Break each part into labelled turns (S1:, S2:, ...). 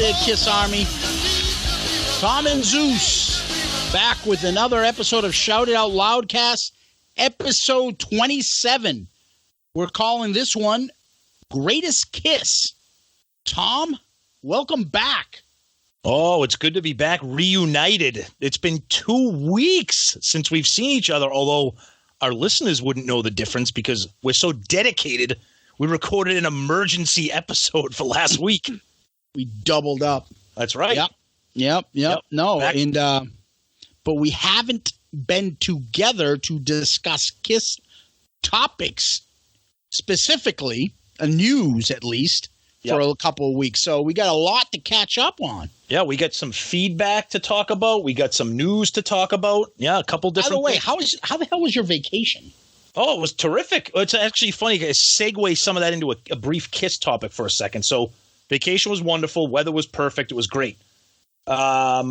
S1: there, Kiss Army. Tom and Zeus back with another episode of Shout It Out Loudcast, episode 27. We're calling this one Greatest Kiss. Tom, welcome back.
S2: Oh, it's good to be back, reunited. It's been 2 weeks since we've seen each other, although our listeners wouldn't know the difference because we're so dedicated. We recorded an emergency episode for last week.
S1: We doubled up.
S2: That's right.
S1: Yep. No,
S2: back.
S1: But we haven't been together to discuss Kiss topics, specifically, news at least, for a couple of weeks. So we got a lot to catch up on.
S2: Yeah, we got some feedback to talk about. We got some news to talk about. Yeah, a couple different
S1: things. By the way,
S2: things.
S1: how the hell was your vacation?
S2: Oh, it was terrific. It's actually funny to segue some of that into a brief Kiss topic for a second. So vacation was wonderful. Weather was perfect. It was great. I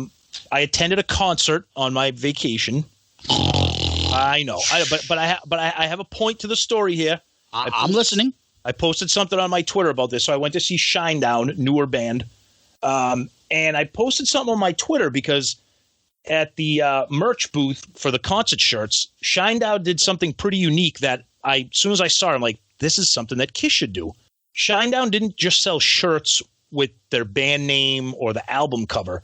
S2: attended a concert on my vacation. I know. But I have a point to the story here.
S1: I'm listening.
S2: I posted something on my Twitter about this. So I went to see Shinedown, newer band. And I posted something on my Twitter because at the merch booth for the concert shirts, Shinedown did something pretty unique that as soon as I saw it, I'm like, this is something that Kiss should do. Shinedown didn't just sell shirts with their band name or the album cover.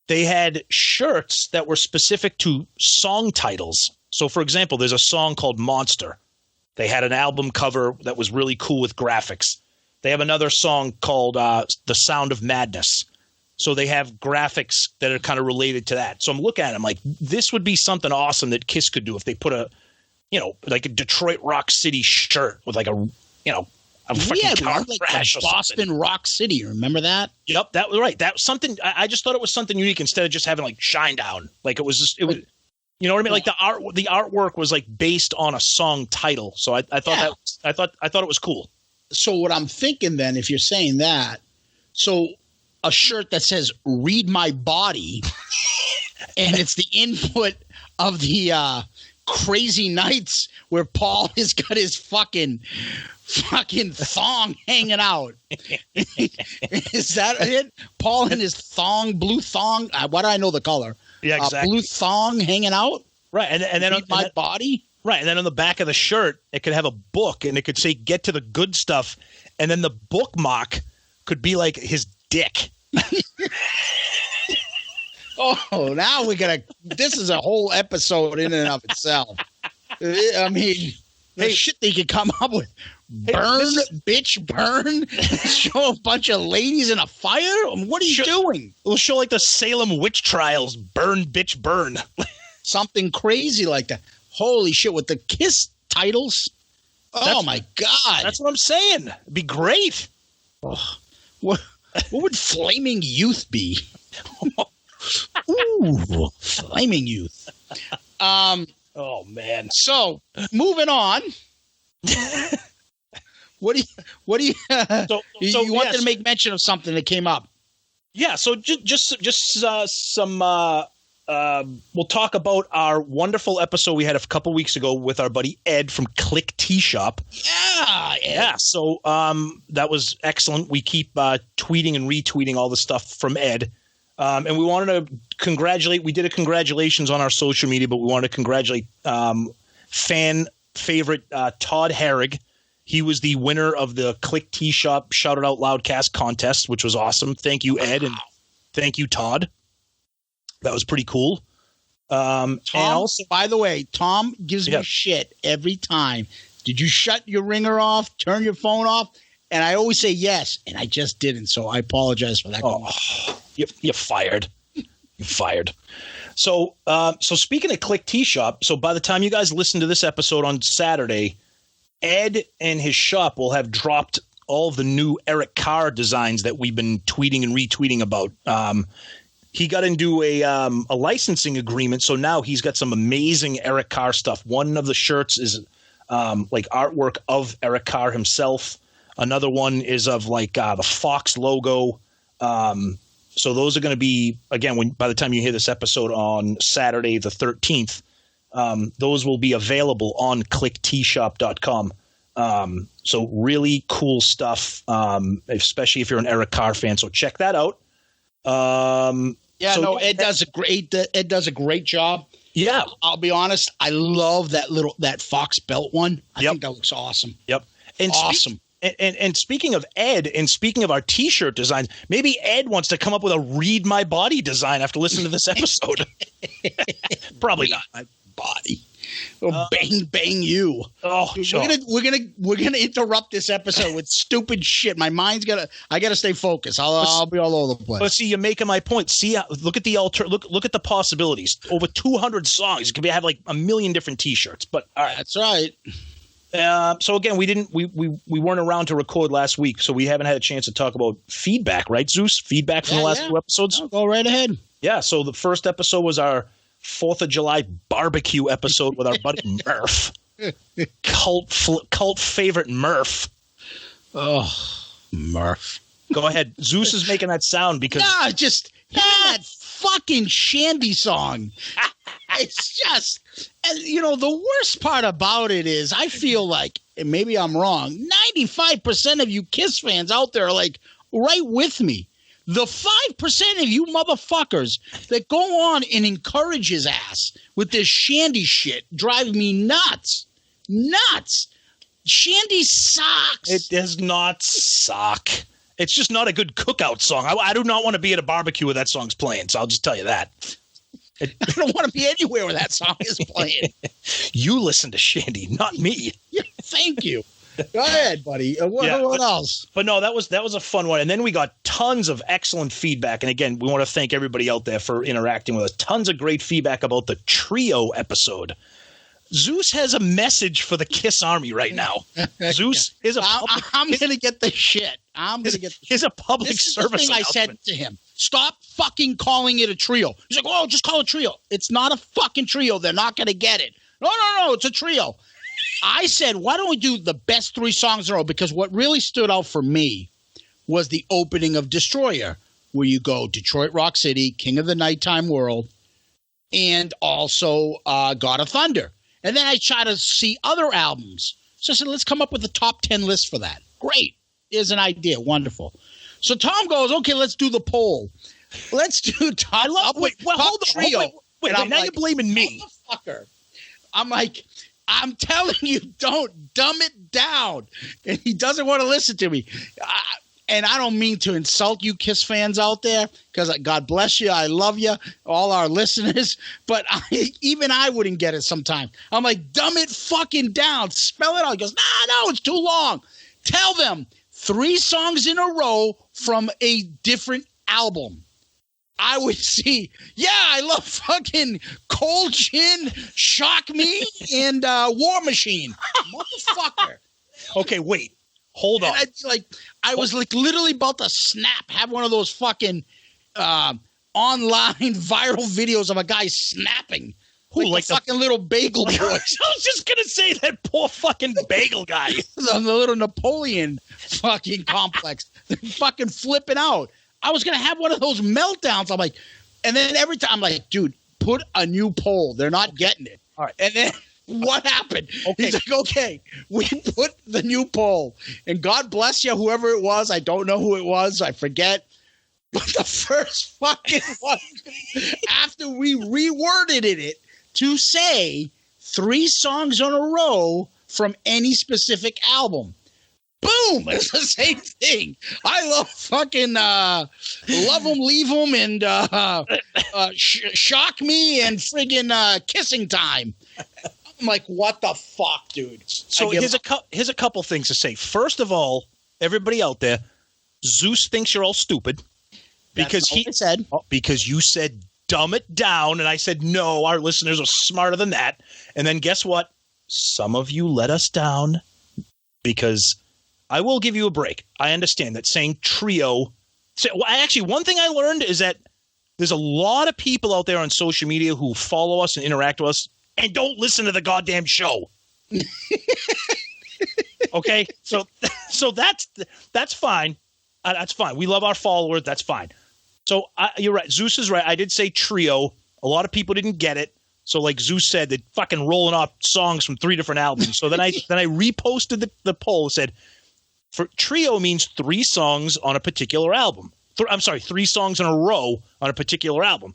S2: They had shirts that were specific to song titles. So, for example, there's a song called Monster. They had an album cover that was really cool with graphics. They have another song called The Sound of Madness. So they have graphics that are kind of related to that. So I'm looking at it, I'm like, this would be something awesome that Kiss could do if they put like a Detroit Rock City shirt with like a fucking car crash or
S1: Boston
S2: something.
S1: Rock City. Remember that?
S2: Yep, that was right. That was something. I just thought it was something unique instead of just having like Shinedown. Like it was. You know what I mean? Like the artwork was like based on a song title. So I thought I thought it was cool.
S1: So what I'm thinking then, if you're saying that, so a shirt that says "Read My Body," and it's the input of the Crazy Nights where Paul has got his fucking thong hanging out. Is that it? Paul and his thong, blue thong. What do I know the color?
S2: Yeah, exactly.
S1: Blue thong hanging out.
S2: Right, and then
S1: Read My Body.
S2: Right, and then on the back of the shirt, it could have a book, and it could say "Get to the Good Stuff," and then the bookmark could be like his dick.
S1: Oh, now we gotta. This is a whole episode in and of itself. I mean, the shit they could come up with. Burn, bitch, burn. Show a bunch of ladies in a fire. What are you doing?
S2: We'll show like the Salem witch trials. Burn, bitch, burn.
S1: Something crazy like that. Holy shit! With the Kiss titles. Oh my God!
S2: That's what I'm saying. It'd be great.
S1: Oh, what would Flaming Youth be? Ooh, Flaming Youth.
S2: Oh man.
S1: So moving on. What do you? You wanted to make mention of something that came up.
S2: Yeah. So just some. We'll talk about our wonderful episode we had a couple weeks ago with our buddy Ed from Click Tea Shop.
S1: Yeah. Ed.
S2: Yeah. So that was excellent. We keep tweeting and retweeting all the stuff from Ed. And we wanted to congratulate. We did a congratulations on our social media, but we wanted to congratulate fan favorite Todd Herrig. He was the winner of the Click Tea Shop Shout It Out Loudcast contest, which was awesome. Thank you, Ed, and thank you, Todd. That was pretty cool.
S1: Tom, and also, by the way, Tom gives me shit every time. Did you shut your ringer off? Turn your phone off? And I always say yes, and I just didn't. So I apologize for that.
S2: Oh, you're fired. You're fired. So speaking of Click Tea Shop, so by the time you guys listen to this episode on Saturday, Ed and his shop will have dropped all the new Eric Carr designs that we've been tweeting and retweeting about. He got into a licensing agreement, so now he's got some amazing Eric Carr stuff. One of the shirts is like artwork of Eric Carr himself. Another one is of like the Fox logo. So those are going to be, again, by the time you hear this episode on Saturday the 13th, those will be available on clickteeshop.com. So really cool stuff, especially if you're an Eric Carr fan. So check that out.
S1: Ed does a great job.
S2: Yeah,
S1: I'll be honest. I love that Fox belt one. I think that looks awesome.
S2: Yep, and
S1: awesome.
S2: And speaking of Ed, and speaking of our T-shirt designs, maybe Ed wants to come up with a "Read My Body" design after listening to this episode. Probably not.
S1: My body. Bang bang you.
S2: Oh,
S1: dude, we're gonna interrupt this episode with stupid shit. My mind's I gotta stay focused. I'll be all over the place.
S2: But see, you're making my point. See, look at the look at the possibilities. Over 200 songs. You could have like a million different T-shirts. But all right,
S1: that's right.
S2: So again, we weren't around to record last week, so we haven't had a chance to talk about feedback, right, Zeus? Feedback from the last 2 episodes.
S1: I'll go right ahead.
S2: Yeah. So the first episode was our 4th of July barbecue episode with our buddy Murph, cult favorite Murph.
S1: Oh, Murph.
S2: Go ahead. Zeus is making that sound because
S1: that fucking shandy song. It's just, and the worst part about it is I feel like, and maybe I'm wrong, 95% of you Kiss fans out there are like right with me. The 5% of you motherfuckers that go on and encourage his ass with this shandy shit drive me nuts. Nuts. Shandy sucks.
S2: It does not suck. It's just not a good cookout song. I do not want to be at a barbecue where that song's playing, so I'll just tell you that.
S1: I don't want to be anywhere where that song is playing.
S2: You listen to Shandy, not me.
S1: Yeah, thank you. Go ahead, buddy. What else?
S2: But no, that was a fun one. And then we got tons of excellent feedback. And again, we want to thank everybody out there for interacting with us. Tons of great feedback about the Trio episode. Zeus has a message for the Kiss Army right now. Zeus is
S1: I'm going to get the shit.
S2: Here's a public service
S1: thing I said to him. Stop fucking calling it a trio. He's like, oh, just call it trio. It's not a fucking trio. They're not going to get it. No, it's a trio. I said, why don't we do the best 3 songs in a row? Because what really stood out for me was the opening of Destroyer, where you go Detroit Rock City, King of the Nighttime World, and also God of Thunder. And then I try to see other albums. So I said, let's come up with a top 10 list for that. Great. Here's an idea. Wonderful. So Tom goes, okay, let's do the poll. Let's do top trio.
S2: Wait, now you're blaming me.
S1: Motherfucker. I'm like, I'm telling you, don't dumb it down. And he doesn't want to listen to me. And I don't mean to insult you Kiss fans out there, because God bless you. I love you, all our listeners. But even I wouldn't get it sometimes. I'm like, dumb it fucking down. Spell it out. He goes, no, it's too long. Tell them 3 songs in a row from a different album. I would see, I love fucking Cold Chin, Shock Me, and War Machine. Motherfucker.
S2: Okay, wait. Hold on.
S1: I was literally about to snap, have one of those fucking online viral videos of a guy snapping. Like the fucking little bagel boy.
S2: I was just going to say that poor fucking bagel guy.
S1: The little Napoleon fucking complex. They're fucking flipping out. I was going to have one of those meltdowns. I'm like, and then every time I'm like, dude, put a new poll. They're not getting it.
S2: All right.
S1: And then what happened?
S2: Okay.
S1: He's like, okay, we put the new poll. And God bless you, whoever it was. I don't know who it was. I forget. But the first fucking one, after we reworded it to say 3 songs in a row from any specific album. Boom! It's the same thing. I love fucking Love 'Em, Leave 'Em, and Shock Me, and friggin' Kissing Time. I'm like, what the fuck, dude?
S2: So here's a couple things to say. First of all, everybody out there, Zeus thinks you're all stupid because because you said dumb it down, and I said no. Our listeners are smarter than that. And then guess what? Some of you let us down because. I will give you a break. I understand that saying trio. Actually, one thing I learned is that there's a lot of people out there on social media who follow us and interact with us and don't listen to the goddamn show. Okay, so that's fine. That's fine. We love our followers. That's fine. So you're right. Zeus is right. I did say trio. A lot of people didn't get it. So like Zeus said, they're fucking rolling off songs from 3 different albums. So then I reposted the poll and said, for trio means 3 songs on a particular album. 3 songs in a row on a particular album.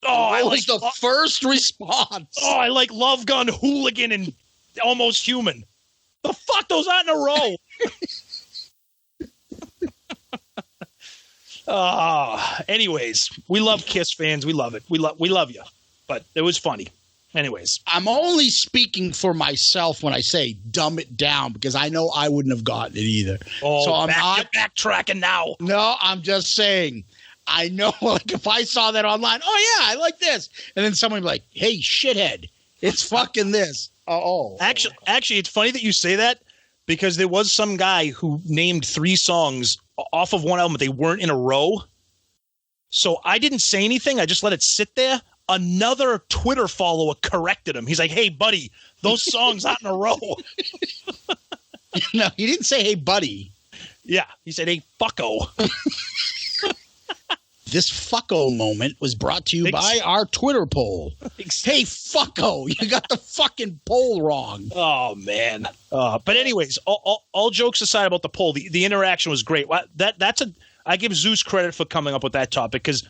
S1: I was the first response.
S2: I like Love Gun, Hooligan, and Almost Human. The fuck, those aren't in a row. Anyways, we love Kiss fans. We love it. We love you. But it was funny. Anyways.
S1: I'm only speaking for myself when I say dumb it down, because I know I wouldn't have gotten it either.
S2: So I'm not backtracking now.
S1: No, I'm just saying. I know, like, if I saw that online, I like this. And then someone would be like, hey, shithead, it's fucking this.
S2: Actually, it's funny that you say that, because there was some guy who named 3 songs off of one album, but they weren't in a row. So I didn't say anything. I just let it sit there. Another Twitter follower corrected him. He's like, hey, buddy, those songs aren't in a row.
S1: No, he didn't say, hey, buddy.
S2: Yeah, he said, hey, fucko.
S1: This fucko moment was brought to you by our Twitter poll. Hey, fucko, you got the fucking poll wrong.
S2: Oh, man. But anyways, all jokes aside about the poll, the interaction was great. I give Zeus credit for coming up with that topic, because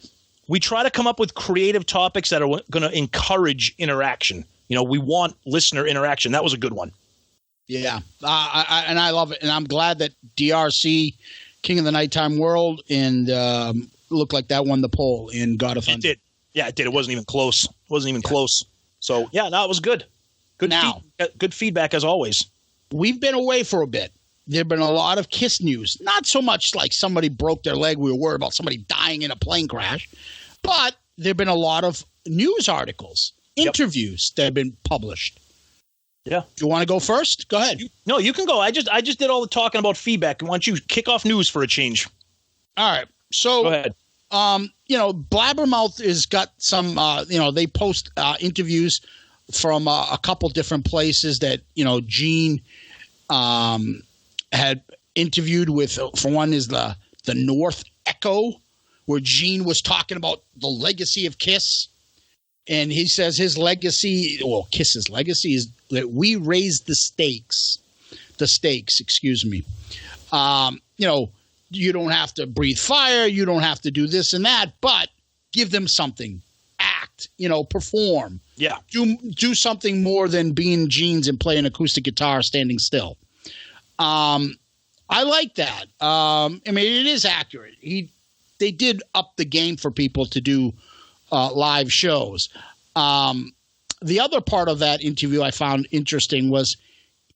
S2: we try to come up with creative topics that are going to encourage interaction. We want listener interaction. That was a good one.
S1: Yeah, and I love it. And I'm glad that DRC, King of the Nighttime World, and looked like that won the poll in God of Thunder.
S2: It did. Yeah, it did. It wasn't even close. Close. So, yeah, no, it was good. Good feedback as always.
S1: We've been away for a bit. There have been a lot of Kiss news. Not so much like somebody broke their leg. We were worried about somebody dying in a plane crash. But there have been a lot of news articles, interviews that have been published.
S2: Yeah.
S1: Do you want to go first? Go ahead.
S2: No, you can go. I just did all the talking about feedback. Why don't you kick off news for a change?
S1: All right. So,
S2: go ahead.
S1: Blabbermouth has got some, they post interviews from a couple different places that, Gene had interviewed with. For one is the North Echo, where Gene was talking about the legacy of Kiss. And he says his legacy, Kiss's legacy, is that we raised the stakes. Excuse me. You don't have to breathe fire. You don't have to do this and that, but give them something. Act, perform.
S2: Yeah.
S1: Do something more than being Gene's and playing acoustic guitar standing still. I like that. It is accurate. They did up the game for people to do live shows. The other part of that interview I found interesting was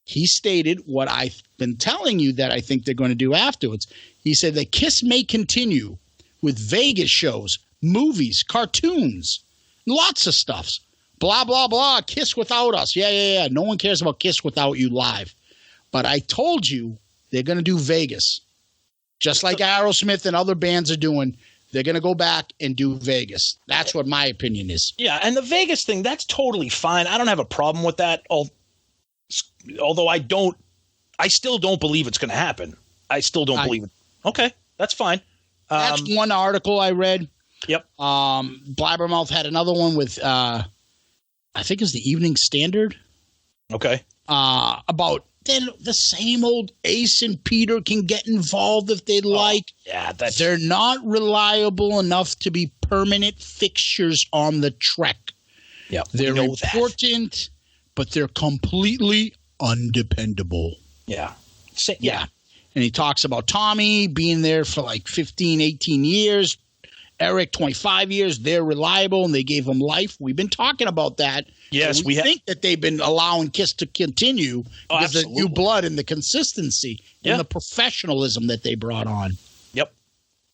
S1: he stated what I've been telling you that I think they're going to do afterwards. He said that Kiss may continue with Vegas shows, movies, cartoons, lots of stuff. Blah, blah, blah. Kiss without us. Yeah. No one cares about Kiss without you live. But I told you they're going to do Vegas. Just like Aerosmith and other bands are doing. They're going to go back and do Vegas. That's what my opinion is.
S2: Yeah, and the Vegas thing, that's totally fine. I don't have a problem with that. Although I still don't believe it's going to happen. I still don't believe it. Okay, that's fine.
S1: That's one article I read.
S2: Yep.
S1: Blabbermouth had another one with, I think it was the Evening Standard.
S2: Okay.
S1: About then the same old Ace and Peter can get involved if they'd like.
S2: Yeah,
S1: they're not reliable enough to be permanent fixtures on the Trek.
S2: Yeah,
S1: they're important, but they're completely undependable.
S2: Yeah.
S1: Yeah. And he talks about Tommy being there for like 15, 18 years. Eric, 25 years. They're reliable, and they gave him life. We've been talking about that.
S2: Yes,
S1: we think that they've been allowing Kiss to continue because of the new blood and the consistency and the professionalism that they brought on.
S2: Yep.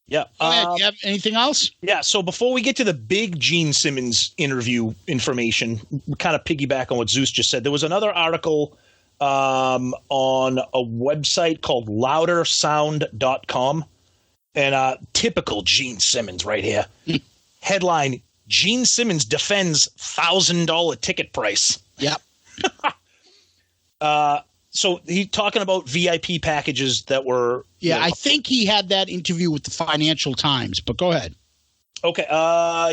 S2: Yeah.
S1: Do you have anything else?
S2: Yeah. So before we get to the big Gene Simmons interview information, we kind of piggyback on what Zeus just said. There was another article on a website called loudersound.com. And typical Gene Simmons right here. Headline, Gene Simmons defends $1,000 ticket price.
S1: Yep.
S2: So he's talking about VIP packages that were...
S1: Yeah, I think he had that interview with the Financial Times, but go ahead.
S2: Okay,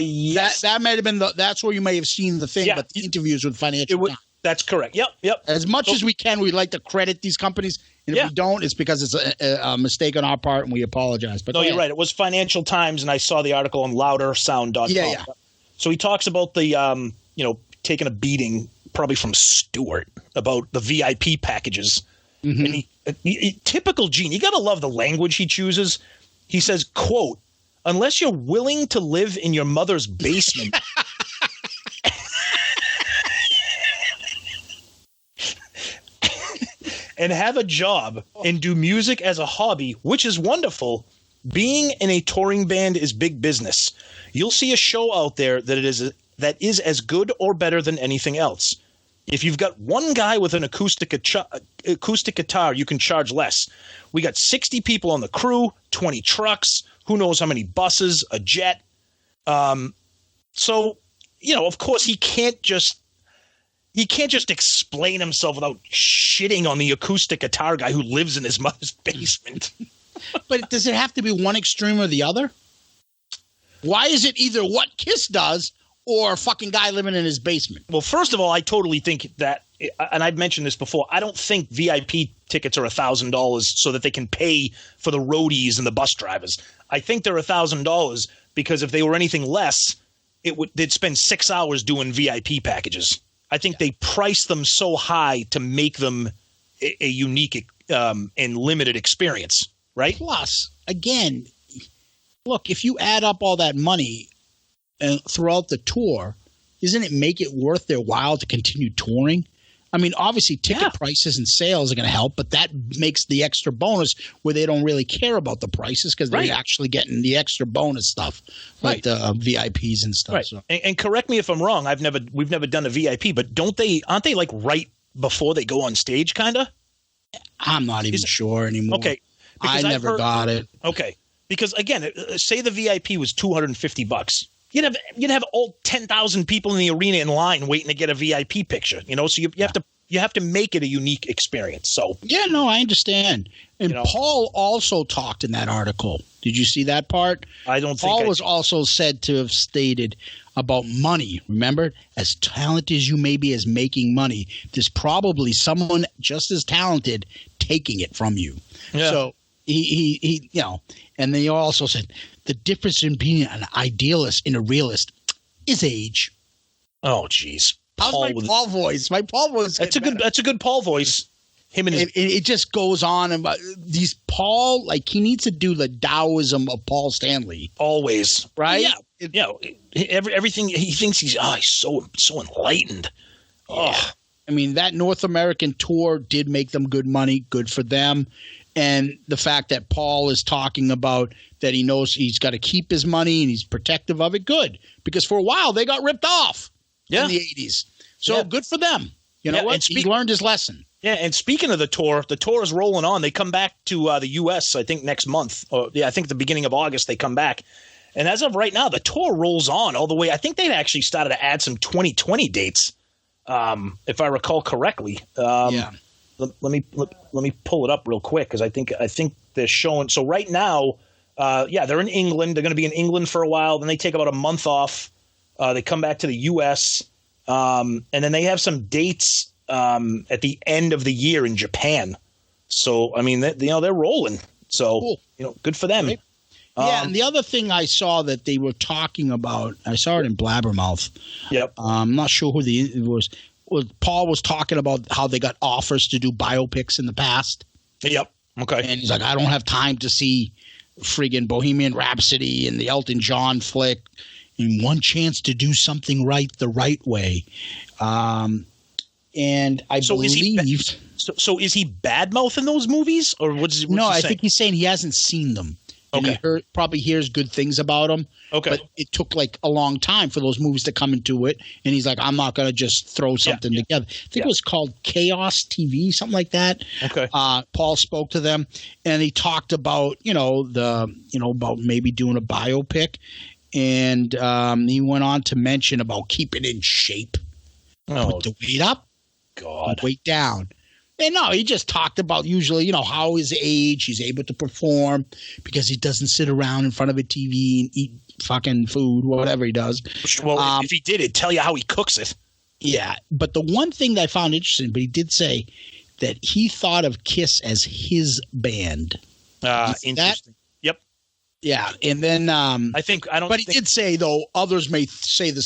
S2: yes.
S1: That might have been that's where you may have seen the thing, but the interviews with Financial Times.
S2: That's correct. Yep.
S1: As much as we can, we like to credit these companies. And if we don't, it's because it's a mistake on our part, and we apologize. But
S2: no, you're right. It was Financial Times, and I saw the article on loudersound.com.
S1: Yeah.
S2: So he talks about the, taking a beating probably from Stewart about the VIP packages. Mm-hmm. And he typical Gene. You got to love the language he chooses. He says, quote, "Unless you're willing to live in your mother's basement." And have a job and do music as a hobby, which is wonderful. Being in a touring band is big business. You'll see a show out there that is as good or better than anything else. If you've got one guy with an acoustic guitar, you can charge less. We got 60 people on the crew, 20 trucks, who knows how many buses, a jet. So, of course, he can't just explain himself without shitting on the acoustic guitar guy who lives in his mother's basement.
S1: But does it have to be one extreme or the other? Why is it either what Kiss does or a fucking guy living in his basement?
S2: Well, first of all, I totally think that, and I've mentioned this before, I don't think VIP tickets are $1,000 so that they can pay for the roadies and the bus drivers. I think they're $1,000 because if they were anything less, they'd spend 6 hours doing VIP packages. I think they price them so high to make them a unique and limited experience, right?
S1: Plus, again, look, if you add up all that money throughout the tour, doesn't it make it worth their while to continue touring? I mean, obviously, ticket prices and sales are going to help, but that makes the extra bonus where they don't really care about the prices because they're actually getting the extra bonus stuff, like the VIPs and stuff.
S2: Right.
S1: So.
S2: And correct me if I'm wrong. We've never done a VIP, but aren't they like right before they go on stage, kind of?
S1: I'm not even sure anymore.
S2: Okay,
S1: I never got it.
S2: Okay, because again, say the VIP was $250. You'd have all 10,000 people in the arena in line waiting to get a VIP picture. So you have to make it a unique experience. So
S1: yeah, no, I understand. And Paul also talked in that article. Did you see that part?
S2: I don't think
S1: Paul was also said to have stated about money. Remember, as talented as you may be as making money, there's probably someone just as talented taking it from you. Yeah. So he and then he also said the difference in being an idealist and a realist is age.
S2: Oh, geez.
S1: How's my Paul voice? My Paul voice.
S2: That's a good Paul voice. Him and
S1: it just goes on about these Paul, like he needs to do the Taoism of Paul Stanley.
S2: Always.
S1: Right?
S2: Yeah. Everything he thinks he's so enlightened.
S1: Yeah. Oh. I mean, that North American tour did make them good money, good for them. And the fact that Paul is talking about that he knows he's got to keep his money and he's protective of it, good. Because for a while they got ripped off in the 80s. So good for them. You know what? He learned his lesson.
S2: Yeah, and speaking of the tour is rolling on. They come back to the U.S., I think, next month. I think the beginning of August they come back. And as of right now, the tour rolls on all the way. I think they've actually started to add some 2020 dates, if I recall correctly. Let me pull it up real quick because I think they're showing. So right now, they're in England. They're going to be in England for a while. Then they take about a month off. They come back to the U.S. And then they have some dates at the end of the year in Japan. So I mean, they're rolling. So cool. Good for them.
S1: Right. Yeah, and the other thing I saw that they were talking about, I saw it in Blabbermouth.
S2: Yep.
S1: I'm not sure who it was. Paul was talking about how they got offers to do biopics in the past.
S2: Yep. Okay.
S1: And he's like, I don't have time to see friggin' Bohemian Rhapsody and the Elton John flick. And one chance to do something right the right way. And I believe.
S2: So is he badmouthing those movies, or what's
S1: no?
S2: I
S1: think he's saying he hasn't seen them.
S2: Okay.
S1: And he probably hears good things about them.
S2: Okay.
S1: But it took like a long time for those movies to come into it. And he's like, I'm not going to just throw something together. I think it was called Chaos TV, something like that.
S2: Okay.
S1: Paul spoke to them and he talked about, about maybe doing a biopic. And he went on to mention about keeping in shape. Put the weight up.
S2: God.
S1: Weight down. And no, he just talked about usually, how his age, he's able to perform because he doesn't sit around in front of a TV and eat fucking food, whatever he does.
S2: Well, if he did, it'd tell you how he cooks it.
S1: Yeah. But the one thing that I found interesting, but he did say that he thought of Kiss as his band.
S2: Interesting. That? Yep.
S1: Yeah, and then
S2: But
S1: he did say though others may think the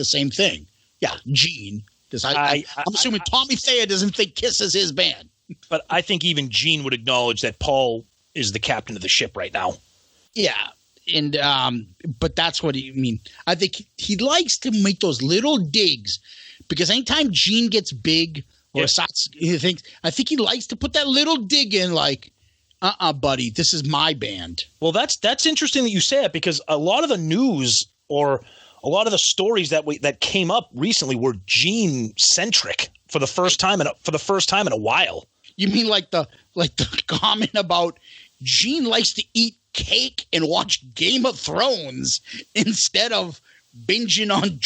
S1: same thing. Yeah, Gene. Because I'm assuming Tommy Thayer doesn't think Kiss is his band.
S2: But I think even Gene would acknowledge that Paul is the captain of the ship right now.
S1: Yeah, and but that's what I mean. I think he likes to make those little digs because anytime Gene gets big or I think he likes to put that little dig in, like, buddy, this is my band.
S2: Well, that's interesting that you say it because a lot of the news or a lot of the stories that came up recently were Gene centric for the first time in a while.
S1: You mean like the comment about Gene likes to eat cake and watch Game of Thrones instead of binging on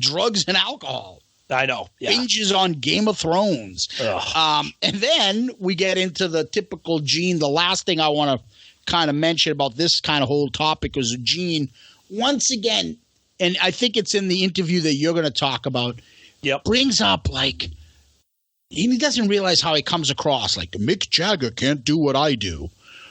S1: drugs and alcohol?
S2: I know. Yeah.
S1: Binges on Game of Thrones. And then we get into the typical Gene. The last thing I want to kind of mention about this kind of whole topic was Gene, once again, and I think it's in the interview that you're going to talk about, brings up like he doesn't realize how he comes across. Like Mick Jagger can't do what I do.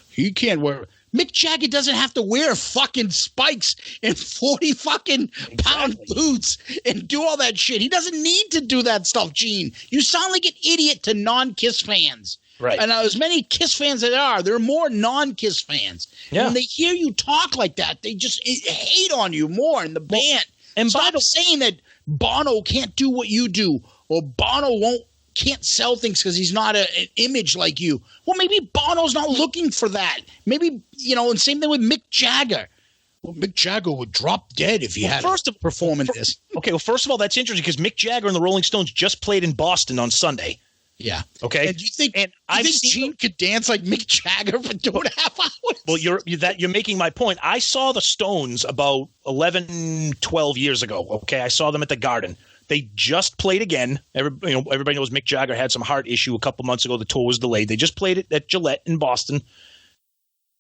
S1: He can't wear – Mick Jagger doesn't have to wear fucking spikes and 40 fucking pound boots and do all that shit. He doesn't need to do that stuff, Gene. You sound like an idiot to non-Kiss fans.
S2: Right.
S1: And as many Kiss fans as there are more non-Kiss fans.
S2: Yeah.
S1: When they hear you talk like that, they just hate on you more in the band. And stop saying that Bono can't do what you do or Bono can't sell things because he's not an image like you. Well, maybe Bono's not looking for that. Maybe, and same thing with Mick Jagger. Well, Mick Jagger would drop dead if he had to perform in this.
S2: Okay, well, first of all, that's interesting because Mick Jagger and the Rolling Stones just played in Boston on Sunday.
S1: Yeah.
S2: Okay.
S1: And do you think Gene could dance like Mick Jagger for 2.5 hours?
S2: Well, you're making my point. I saw the Stones about 11, 12 years ago. Okay, I saw them at the Garden. They just played again. Everybody knows Mick Jagger had some heart issue a couple months ago. The tour was delayed. They just played it at Gillette in Boston.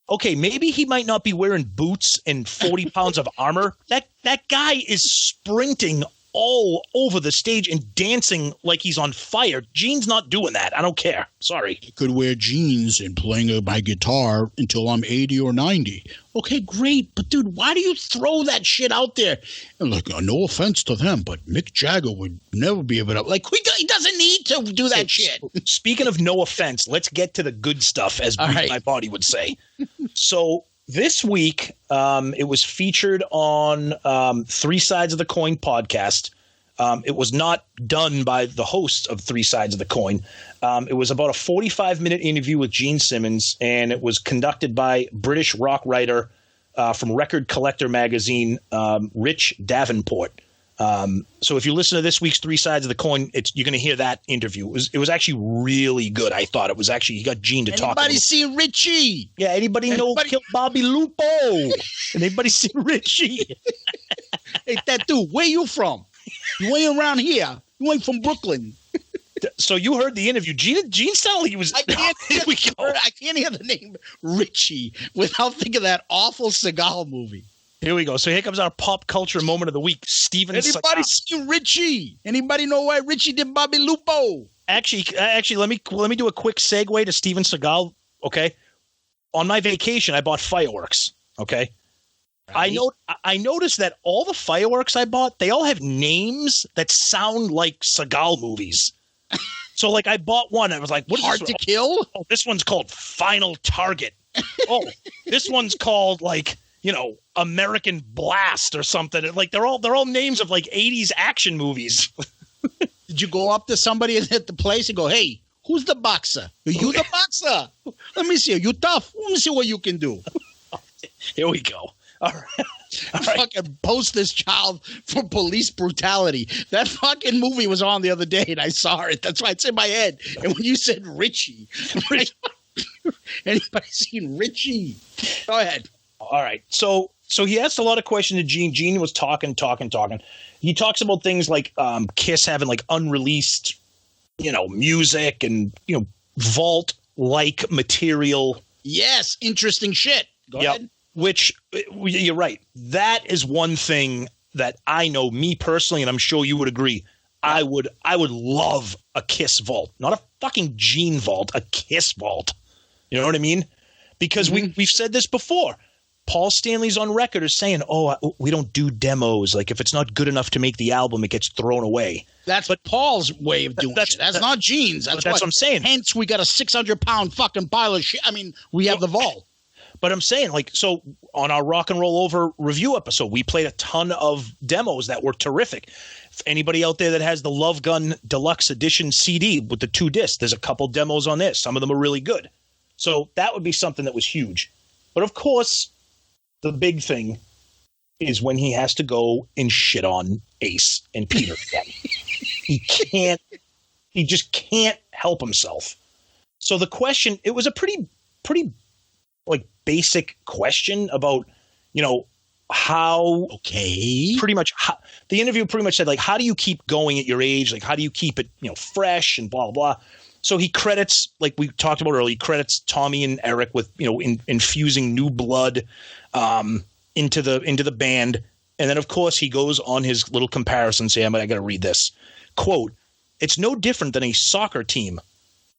S2: Okay, maybe he might not be wearing boots and 40 pounds of armor. That guy is sprinting all over the stage and dancing like he's on fire. Gene's not doing that. I don't care. Sorry.
S1: He could wear jeans and playing my guitar until I'm 80 or 90. Okay, great. But, dude, why do you throw that shit out there? And, like, no offense to them, but Mick Jagger would never be able to. Like, he doesn't need to do that shit.
S2: Speaking of no offense, let's get to the good stuff, as my body would say. So this week, it was featured on Three Sides of the Coin podcast. It was not done by the host of Three Sides of the Coin. It was about a 45-minute interview with Gene Simmons, and it was conducted by British rock writer from Record Collector magazine, Rich Davenport. So if you listen to this week's Three Sides of the Coin, you're going to hear that interview. It was actually really good. I thought it was actually, he got Gene to talk.
S1: Anybody see Richie?
S2: Yeah. Anybody know killed Bobby Lupo? Anybody see Richie?
S1: Hey, that dude, where you from? You ain't around here. You ain't from Brooklyn.
S2: So you heard the interview. Gene sounded like he was.
S1: I can't hear the name Richie without thinking of that awful Seagal movie.
S2: Here we go. So here comes our pop culture moment of the week. Steven
S1: Anybody see Richie? Anybody know why Richie did Bobby Lupo?
S2: Actually, let me do a quick segue to Steven Seagal. Okay, on my vacation, I bought fireworks. Okay. Right. I noticed that all the fireworks I bought, they all have names that sound like Seagal movies. So, like, I bought one. I was like, "What?
S1: Hard to Kill?"
S2: Oh, this one's called Final Target. Oh, this one's called American Blast or something. Like they're all names of like 80s action movies.
S1: Did you go up to somebody at the place and go, "Hey, who's the boxer? Are you the boxer? Let me see. Are you tough? Let me see what you can do."
S2: Here we go. All right.
S1: Fucking post this child for police brutality. That fucking movie was on the other day and I saw it. That's why it's in my head. And when you said Richie, anybody seen Richie? Go ahead.
S2: All right. So he asked a lot of questions to Gene. Gene was talking. He talks about things like Kiss having like unreleased, music and, vault-like material.
S1: Yes. Interesting shit. Go ahead.
S2: Which, you're right. That is one thing that I know, me personally, and I'm sure you would agree, I would love a Kiss vault, not a fucking Gene vault, a Kiss vault. You know what I mean? Because we've said this before. Paul Stanley's on record as saying, we don't do demos. Like, if it's not good enough to make the album, it gets thrown away.
S1: That's Paul's way of doing it. That's not Gene's. That's
S2: what I'm saying.
S1: Hence, we got a 600-pound fucking pile of shit. I mean, we have the vault.
S2: But I'm saying, like, so on our Rock and Roll Over review episode, we played a ton of demos that were terrific. If anybody out there that has the Love Gun Deluxe Edition CD with the 2 discs, there's a couple demos on this. Some of them are really good. So that would be something that was huge. But of course, the big thing is when he has to go and shit on Ace and Peter again. He just can't help himself. So the question, it was a pretty like basic question about, how pretty much how, the interview pretty much said, like, how do you keep going at your age? Like, how do you keep it, fresh and blah, blah, blah. So he credits, like we talked about earlier, he credits Tommy and Eric with, infusing new blood into the band. And then, of course, he goes on his little comparison saying, I got to read this. Quote, "It's no different than a soccer team.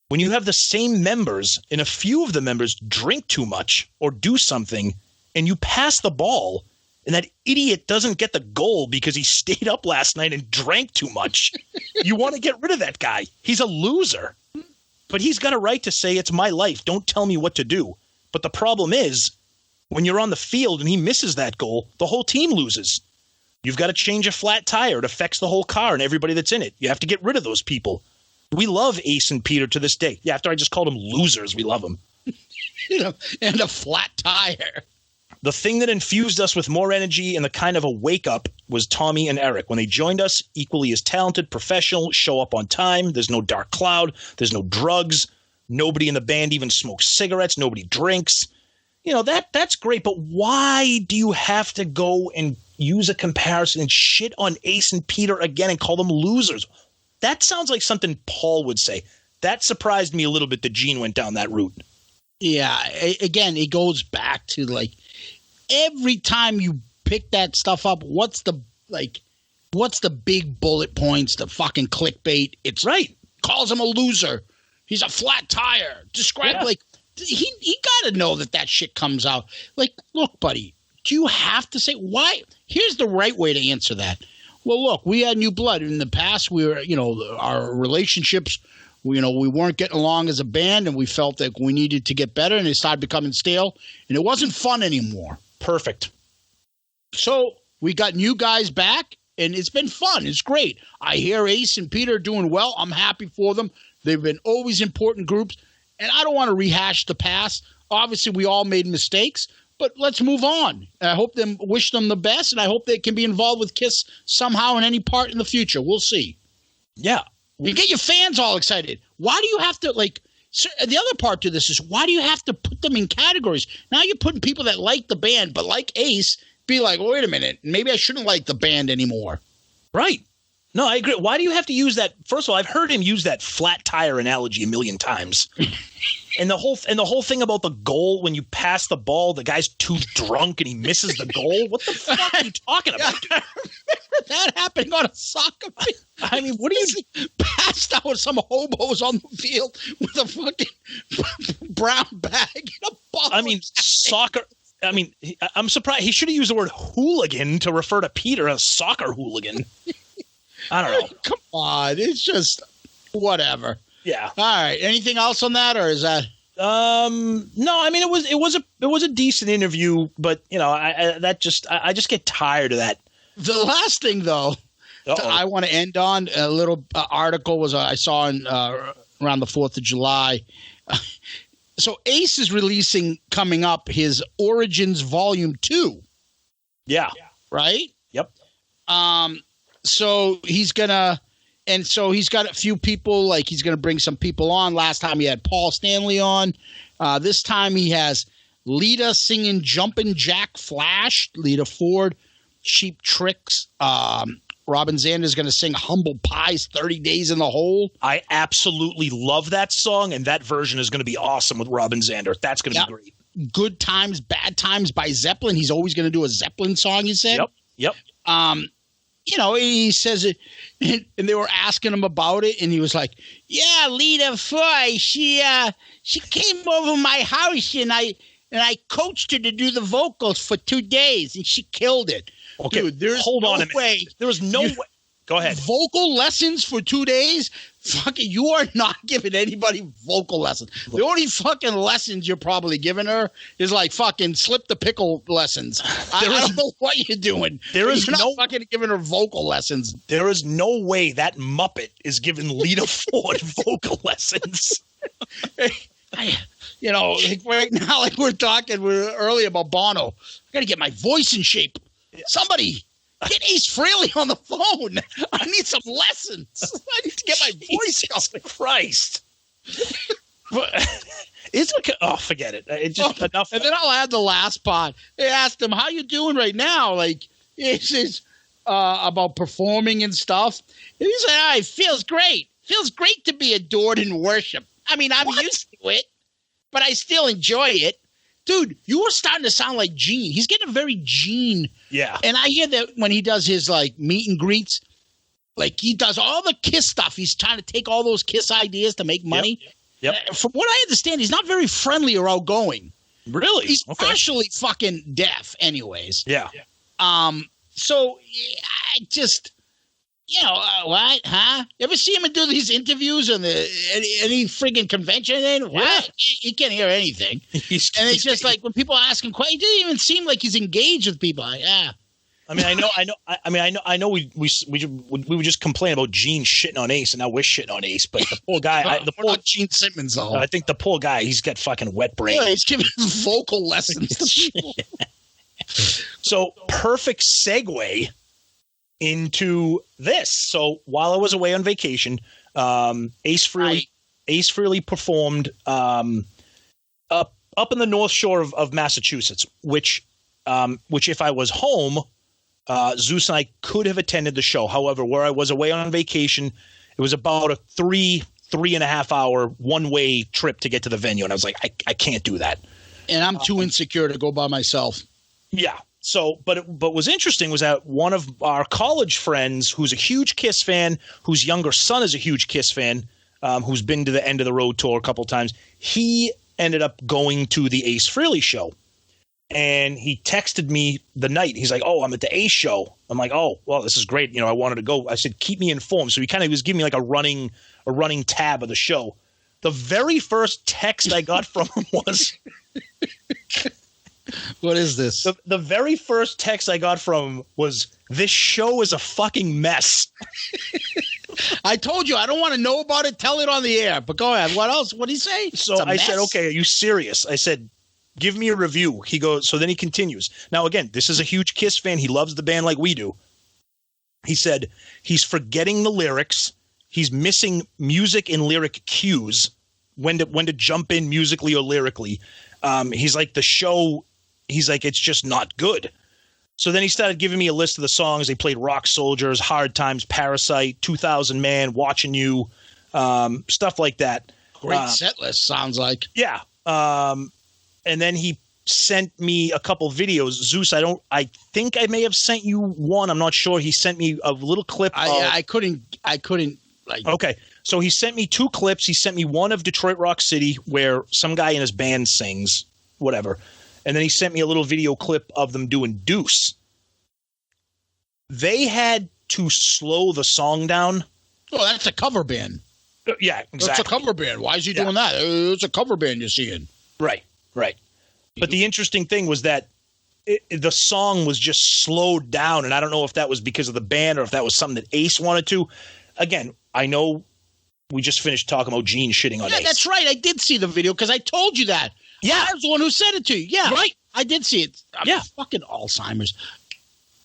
S2: When you have the same members and a few of the members drink too much or do something and you pass the ball and that idiot doesn't get the goal because he stayed up last night and drank too much, you want to get rid of that guy. He's a loser. But he's got a right to say, it's my life. Don't tell me what to do." But the problem is, when you're on the field and he misses that goal, the whole team loses. You've got to change a flat tire. It affects the whole car and everybody that's in it. You have to get rid of those people. We love Ace and Peter to this day. Yeah, after I just called them losers, we love them.
S1: And a flat tire.
S2: The thing that infused us with more energy and the kind of a wake-up was Tommy and Eric. When they joined us, equally as talented, professional, show up on time. There's no dark cloud. There's no drugs. Nobody in the band even smokes cigarettes. Nobody drinks. That's great, but why do you have to go and use a comparison and shit on Ace and Peter again and call them losers? That sounds like something Paul would say. That surprised me a little bit that Gene went down that route.
S1: Yeah, again, it goes back to, like, every time you pick that stuff up, what's the big bullet points, the fucking clickbait? It's
S2: right.
S1: Calls him a loser. He's a flat tire. Describe, like, he got to know that shit comes out. Like, look, buddy, do you have to say why? Here's the right way to answer that. Well, look, we had new blood. In the past, we were, our relationships, we weren't getting along as a band, and we felt that we needed to get better, and it started becoming stale, and it wasn't fun anymore.
S2: Perfect.
S1: So we got new guys back, and it's been fun. It's great. I hear Ace and Peter doing well. I'm happy for them. They've been always important groups, and I don't want to rehash the past. Obviously, we all made mistakes, but let's move on. I wish them the best, and I hope they can be involved with Kiss somehow in any part in the future. We'll see.
S2: Yeah.
S1: You get your fans all excited. Why do you have to, like, the other part to this is, why do you have to put them in categories? Now you're putting people that like the band but like Ace, be like, wait a minute, maybe I shouldn't like the band anymore.
S2: Right. No, I agree. Why do you have to use that? First of all, I've heard him use that flat tire analogy a million times. And the whole thing about the goal, when you pass the ball, the guy's too drunk and he misses the goal. What the fuck are you talking about?
S1: I remember that happening on a soccer field.
S2: I mean, what are you
S1: passed out with some hobos on the field with a fucking brown bag and a ball?
S2: I mean, soccer. I mean, I'm surprised. He should have used the word hooligan to refer to Peter as soccer hooligan. I don't know.
S1: Come on, it's just whatever.
S2: Yeah.
S1: All right. Anything else on that, or is that?
S2: No. I mean, it was a decent interview, but I just get tired of that.
S1: The last thing, though, I want to end on a little article I saw in around the 4th of July. So Ace is releasing coming up his Origins Volume 2.
S2: Yeah.
S1: Right.
S2: Yep.
S1: So he's got a few people, like he's gonna bring some people on. Last time he had Paul Stanley on. This time he has Lita singing Jumpin' Jack Flash, Lita Ford, Cheap Tricks. Robin Zander's going to sing Humble Pie's 30 Days in the Hole.
S2: I absolutely love that song, and that version is going to be awesome with Robin Zander. That's going to be great.
S1: Good Times, Bad Times by Zeppelin. He's always going to do a Zeppelin song, you said?
S2: Yep.
S1: he says it, and they were asking him about it, and he was like, "Yeah, Lita Foy, she came over my house, and I coached her to do the vocals for 2 days, and she killed it."
S2: Okay,
S1: dude, there's
S2: hold on a
S1: no way.
S2: There was no way. Go ahead.
S1: Vocal lessons for 2 days? Fucking, you are not giving anybody vocal lessons. The only fucking lessons you're probably giving her is like fucking slip the pickle lessons. I don't know what you're doing. You're not fucking giving her vocal lessons.
S2: There is no way that Muppet is giving Lita Ford vocal lessons.
S1: Like right now, like we're talking earlier about Bono. I got to get my voice in shape. Somebody get Ace Frehley on the phone. I need some lessons. I need to get my voice going.
S2: Christ. Forget it. It's just enough.
S1: And then I'll add the last part. They asked him, "How you doing right now?" Like, it's about performing and stuff. And he said, "It feels great. Feels great to be adored and worshipped. I mean, I'm used to it, but I still enjoy it." Dude, you were starting to sound like Gene. He's getting a very Gene.
S2: Yeah.
S1: And I hear that when he does his, like, meet and greets, like, he does all the Kiss stuff. He's trying to take all those Kiss ideas to make money.
S2: Yep.
S1: From what I understand, he's not very friendly or outgoing.
S2: Really?
S1: He's partially fucking deaf anyways.
S2: Yeah.
S1: So, I just... what? Huh? You ever see him do these interviews on any friggin' convention? What? Yeah. He can't hear anything. And it's just like when people ask him questions, it doesn't even seem like he's engaged with people. Like, I know. We were just complaining about Gene shitting on Ace, and now we're shitting on Ace. But the poor guy, not Gene Simmons, though.
S2: I think the poor guy, he's got fucking wet brain.
S1: Yeah, he's giving vocal lessons to people.
S2: So perfect segue into this. So while I was away on vacation, Ace Frehley performed up in the North Shore of Massachusetts, which if I was home, Zeus and I could have attended the show. However, where I was away on vacation, it was about a 3.5 hour one-way trip to get to the venue, and I was like, I can't do that.
S1: And I'm too insecure to go by myself.
S2: Yeah. So, but what was interesting was that one of our college friends, who's a huge Kiss fan, whose younger son is a huge Kiss fan, who's been to the End of the Road tour a couple times, he ended up going to the Ace Frehley show. And he texted me the night. He's like, "Oh, I'm at the Ace show." I'm like, "Oh, well, this is great. I wanted to go." I said, "Keep me informed." So he kind of was giving me like a running tab of the show. The very first text I got from him was...
S1: What is this?
S2: The very first text I got from him was, "This show is a fucking mess."
S1: I told you I don't want to know about it. Tell it on the air. But go ahead. What else? What did he say?
S2: So I said, "Okay, are you serious?" I said, "Give me a review." He goes, so then he continues. Now, again, this is a huge Kiss fan. He loves the band like we do. He said he's forgetting the lyrics. He's missing music and lyric cues, when to jump in musically or lyrically. He's like, the show... He's like, it's just not good. So then he started giving me a list of the songs. They played Rock Soldiers, Hard Times, Parasite, 2000 Man, Watching You, stuff like that.
S1: Great set list, sounds like.
S2: Yeah. And then he sent me a couple videos. Zeus, I think I may have sent you one. I'm not sure. He sent me a little clip.
S1: I couldn't.
S2: Okay. So he sent me 2 clips. He sent me one of Detroit Rock City where some guy in his band sings, whatever. And then he sent me a little video clip of them doing Deuce. They had to slow the song down.
S1: Oh, that's a cover band.
S2: Yeah, exactly.
S1: That's a cover band. Why is he doing that? It's a cover band you're seeing.
S2: Right. But the interesting thing was that the song was just slowed down, and I don't know if that was because of the band or if that was something that Ace wanted to. Again, I know we just finished talking about Gene shitting on Ace.
S1: Yeah, that's right. I did see the video because I told you that. Yeah. I was the one who sent it to you. Yeah.
S2: Right.
S1: I did see it. Fucking Alzheimer's.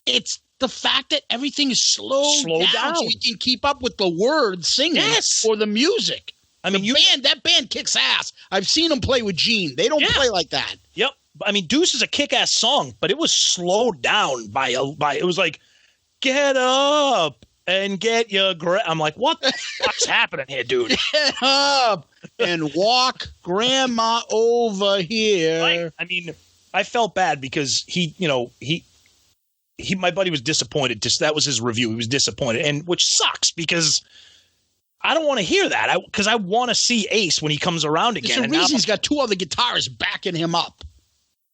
S1: It's the fact that everything is slowed down so you can keep up with the words singing or the music. I mean, that band kicks ass. I've seen them play with Gene. They don't play like that.
S2: Yep. I mean, Deuce is a kick-ass song, but it was slowed down by it was like, "Get up and get your I'm like, what's happening here, dude?
S1: Get up and walk grandma over here.
S2: I mean, I felt bad because he my buddy was disappointed. That was his review. He was disappointed, and which sucks because I don't want to hear that. Because I want to see Ace when he comes around again.
S1: There's a reason he's got 2 other guitarists backing him up.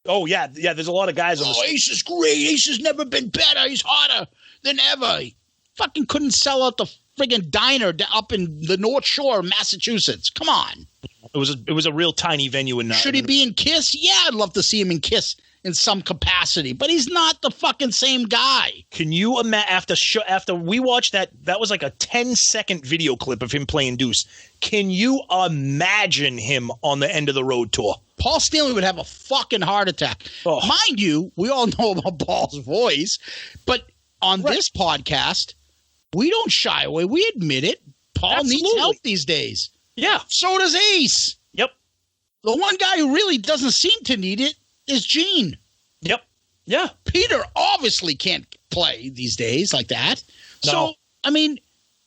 S2: Oh yeah. There's a lot of guys on the
S1: Ace is great. Ace has never been better. He's hotter than ever. He fucking couldn't sell out the friggin' diner up in the North Shore of Massachusetts. Come on.
S2: It was a real tiny venue in.
S1: Should he be in Kiss? Yeah, I'd love to see him in Kiss in some capacity, but he's not the fucking same guy.
S2: Can you imagine after we watched that was like a 10-second video clip of him playing Deuce. Can you imagine him on the End of the Road tour?
S1: Paul Stanley would have a fucking heart attack. Oh. Mind you, we all know about Paul's voice, but on this podcast, we don't shy away. We admit it. Paul needs help these days.
S2: Yeah.
S1: So does Ace.
S2: Yep.
S1: The one guy who really doesn't seem to need it is Gene.
S2: Yep. Yeah.
S1: Peter obviously can't play these days like that. No. So, I mean,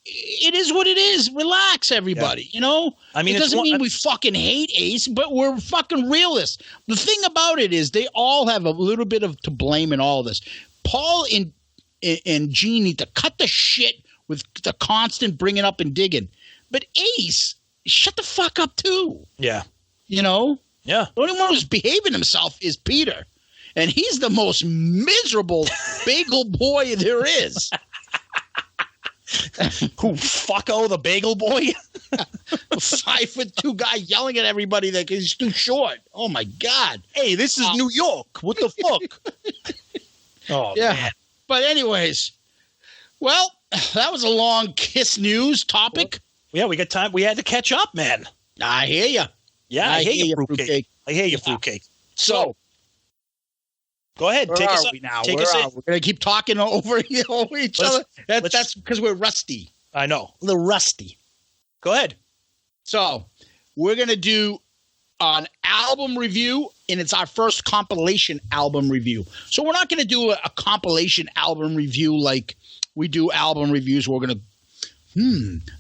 S1: it is what it is. Relax, everybody. Yeah. I mean, it doesn't mean we fucking hate Ace, but we're fucking realists. The thing about it is they all have a little bit of to blame in all this. Paul and Gene need to cut the shit with the constant bringing up and digging. But Ace, shut the fuck up too.
S2: Yeah.
S1: Yeah.
S2: The
S1: only one who's behaving himself is Peter. And he's the most miserable bagel boy there is.
S2: Who, fucko, the bagel boy?
S1: 5'2" guy yelling at everybody that he's too short. Oh, my God.
S2: Hey, this is New York. What the fuck? Oh, yeah. Man.
S1: But anyways, well, that was a long Kiss news topic.
S2: Yeah, we got time. We had to catch up, man.
S1: I hear you.
S2: Yeah, I hear you, fruitcake. I hear you, fruitcake.
S1: So,
S2: go ahead. Take us up. Take us in.
S1: We're going to keep talking over each other. That's because we're rusty.
S2: I know.
S1: A little rusty.
S2: Go ahead.
S1: So, we're going to do an album review, and it's our first compilation album review. So, we're not going to do a compilation album review like we do album reviews. We're going to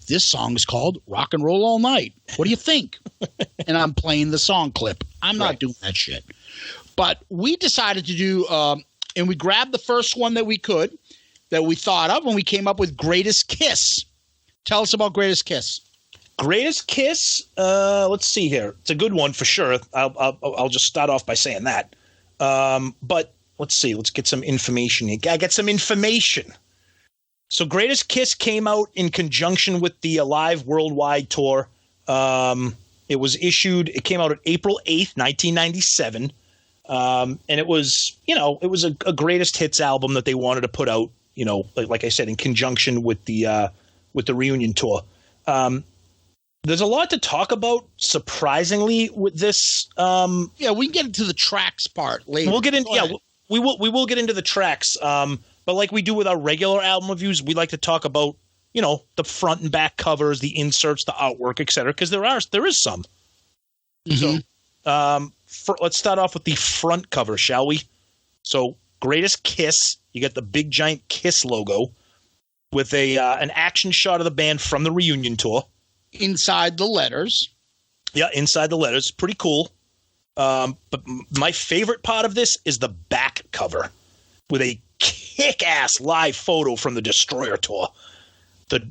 S1: this song is called Rock and Roll All Night. What do you think? And I'm playing the song clip. I'm not doing that shit. But we decided to do, and we grabbed the first one that we could, that we thought of, and we came up with Greatest Kiss. Tell us about Greatest Kiss.
S2: Greatest Kiss, let's see here. It's a good one for sure. I'll just start off by saying that. But let's see. Let's get some information. I got some information. So Greatest Kiss came out in conjunction with the Alive Worldwide Tour. It came out on April 8th, 1997. And it was, it was a greatest hits album that they wanted to put out, like I said, in conjunction with the reunion tour. There's a lot to talk about, surprisingly, with this.
S1: Yeah, we can get into the tracks part later.
S2: We'll get into, we will get into the tracks. But like we do with our regular album reviews, we like to talk about, the front and back covers, the inserts, the artwork, et cetera, because there is some.
S1: Mm-hmm.
S2: So let's start off with the front cover, shall we? So Greatest Kiss, you got the big giant Kiss logo with an action shot of the band from the reunion tour.
S1: Inside the letters.
S2: Yeah, inside the letters. Pretty cool. But my favorite part of this is the back cover with a kick-ass live photo from the Destroyer tour.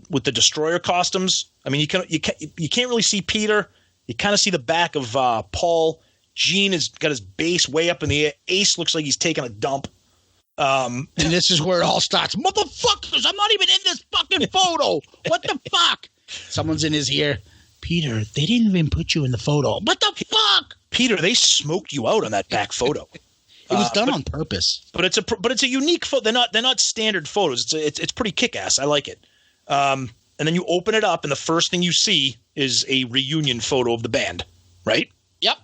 S2: With the Destroyer costumes. I mean, you can't really see Peter. You kind of see the back of Paul. Gene has got his bass way up in the air. Ace looks like he's taking a dump.
S1: And this is where it all starts. Motherfuckers, I'm not even in this fucking photo. What the fuck? Someone's in his ear. Peter, they didn't even put you in the photo. What the fuck?
S2: Peter, they smoked you out on that back photo.
S1: It was done on purpose.
S2: But it's a unique photo. They're not standard photos. It's pretty kick-ass. I like it. And then you open it up, and the first thing you see is a reunion photo of the band, right?
S1: Yep.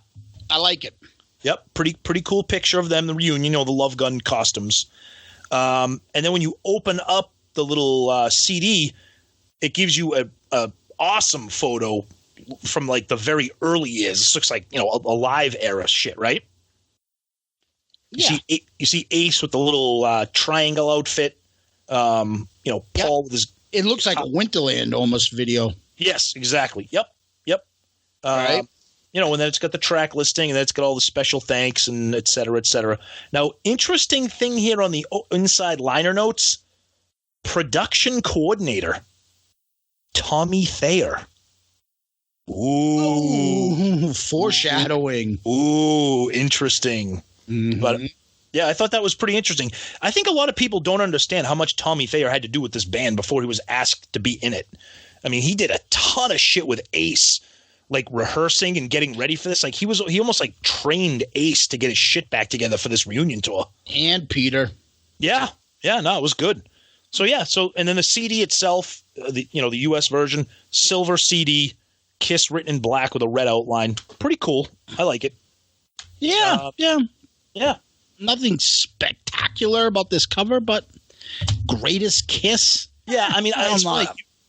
S1: I like it.
S2: Yep. Pretty cool picture of them, the reunion, the Love Gun costumes. And then when you open up the little CD, it gives you a awesome photo from like the very early years. This looks like, a live era shit, right?
S1: Yeah.
S2: You see Ace with the little triangle outfit. Paul with his.
S1: It looks like a Winterland almost video.
S2: Yes, exactly. Yep.
S1: All right.
S2: You know, and then it's got the track listing, and then it's got all the special thanks and et cetera, et cetera. Now, interesting thing here on the inside liner notes, production coordinator, Tommy Thayer.
S1: Ooh, foreshadowing.
S2: Ooh, interesting.
S1: Mm-hmm.
S2: But yeah, I thought that was pretty interesting. I think a lot of people don't understand how much Tommy Thayer had to do with this band before he was asked to be in it. I mean, he did a ton of shit with Ace, like rehearsing and getting ready for this. Like he almost like trained Ace to get his shit back together for this reunion tour.
S1: And Peter.
S2: Yeah. Yeah, no, it was good. So yeah, and then the CD itself, the US version, silver CD, Kiss written in black with a red outline. Pretty cool. I like it.
S1: Yeah.
S2: Yeah.
S1: Nothing spectacular about this cover, but greatest Kiss.
S2: Yeah, I mean,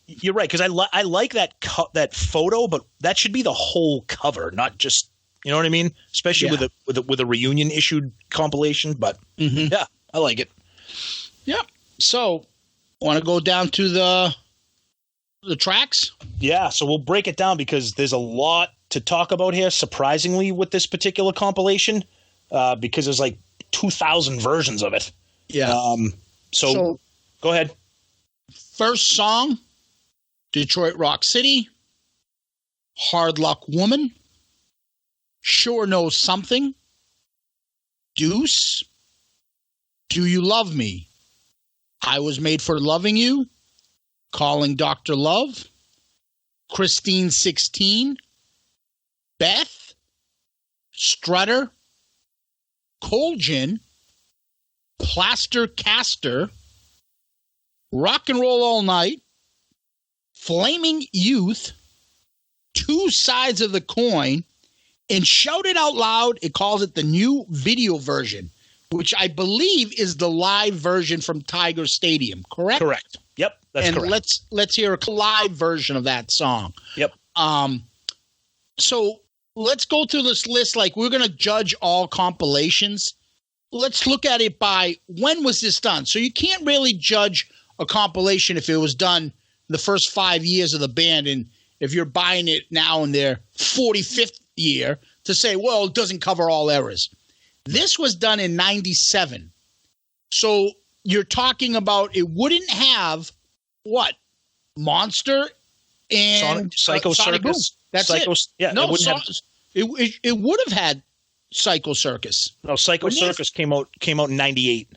S2: you're right, because I like that photo, but that should be the whole cover, not just, you know what I mean? Especially with a reunion issued compilation. But yeah, I like it.
S1: Yeah. So, want to go down to the tracks?
S2: Yeah. So we'll break it down because there's a lot to talk about here. Surprisingly, with this particular compilation, because there's like 2,000 versions of it.
S1: Yeah.
S2: So go ahead.
S1: First song, Detroit Rock City, Hard Luck Woman, Sure Knows Something, Deuce, Do You Love Me, I Was Made for Loving You, Calling Dr. Love, Christine 16, Beth, Strutter, Cold Gin, Plaster Caster, Rock and Roll All Night, Flaming Youth, Two Sides of the Coin, and Shout It Out Loud, it calls it the new video version, which I believe is the live version from Tiger Stadium, correct?
S2: Correct. Yep, that's correct.
S1: And let's hear a live version of that song.
S2: Yep.
S1: So let's go through this list. Like, we're going to judge all compilations. Let's look at it by when was this done? So you can't really judge a compilation if it was done the first 5 years of the band, and if you're buying it now in their 45th year, to say, well, it doesn't cover all eras. This was done in 97. So you're talking about it wouldn't have what? Monster and
S2: Psycho
S1: Sonic Boom.
S2: Circus.
S1: That's it.
S2: Yeah,
S1: no, it would have had Psycho Circus.
S2: No, Psycho Circus came out in 98.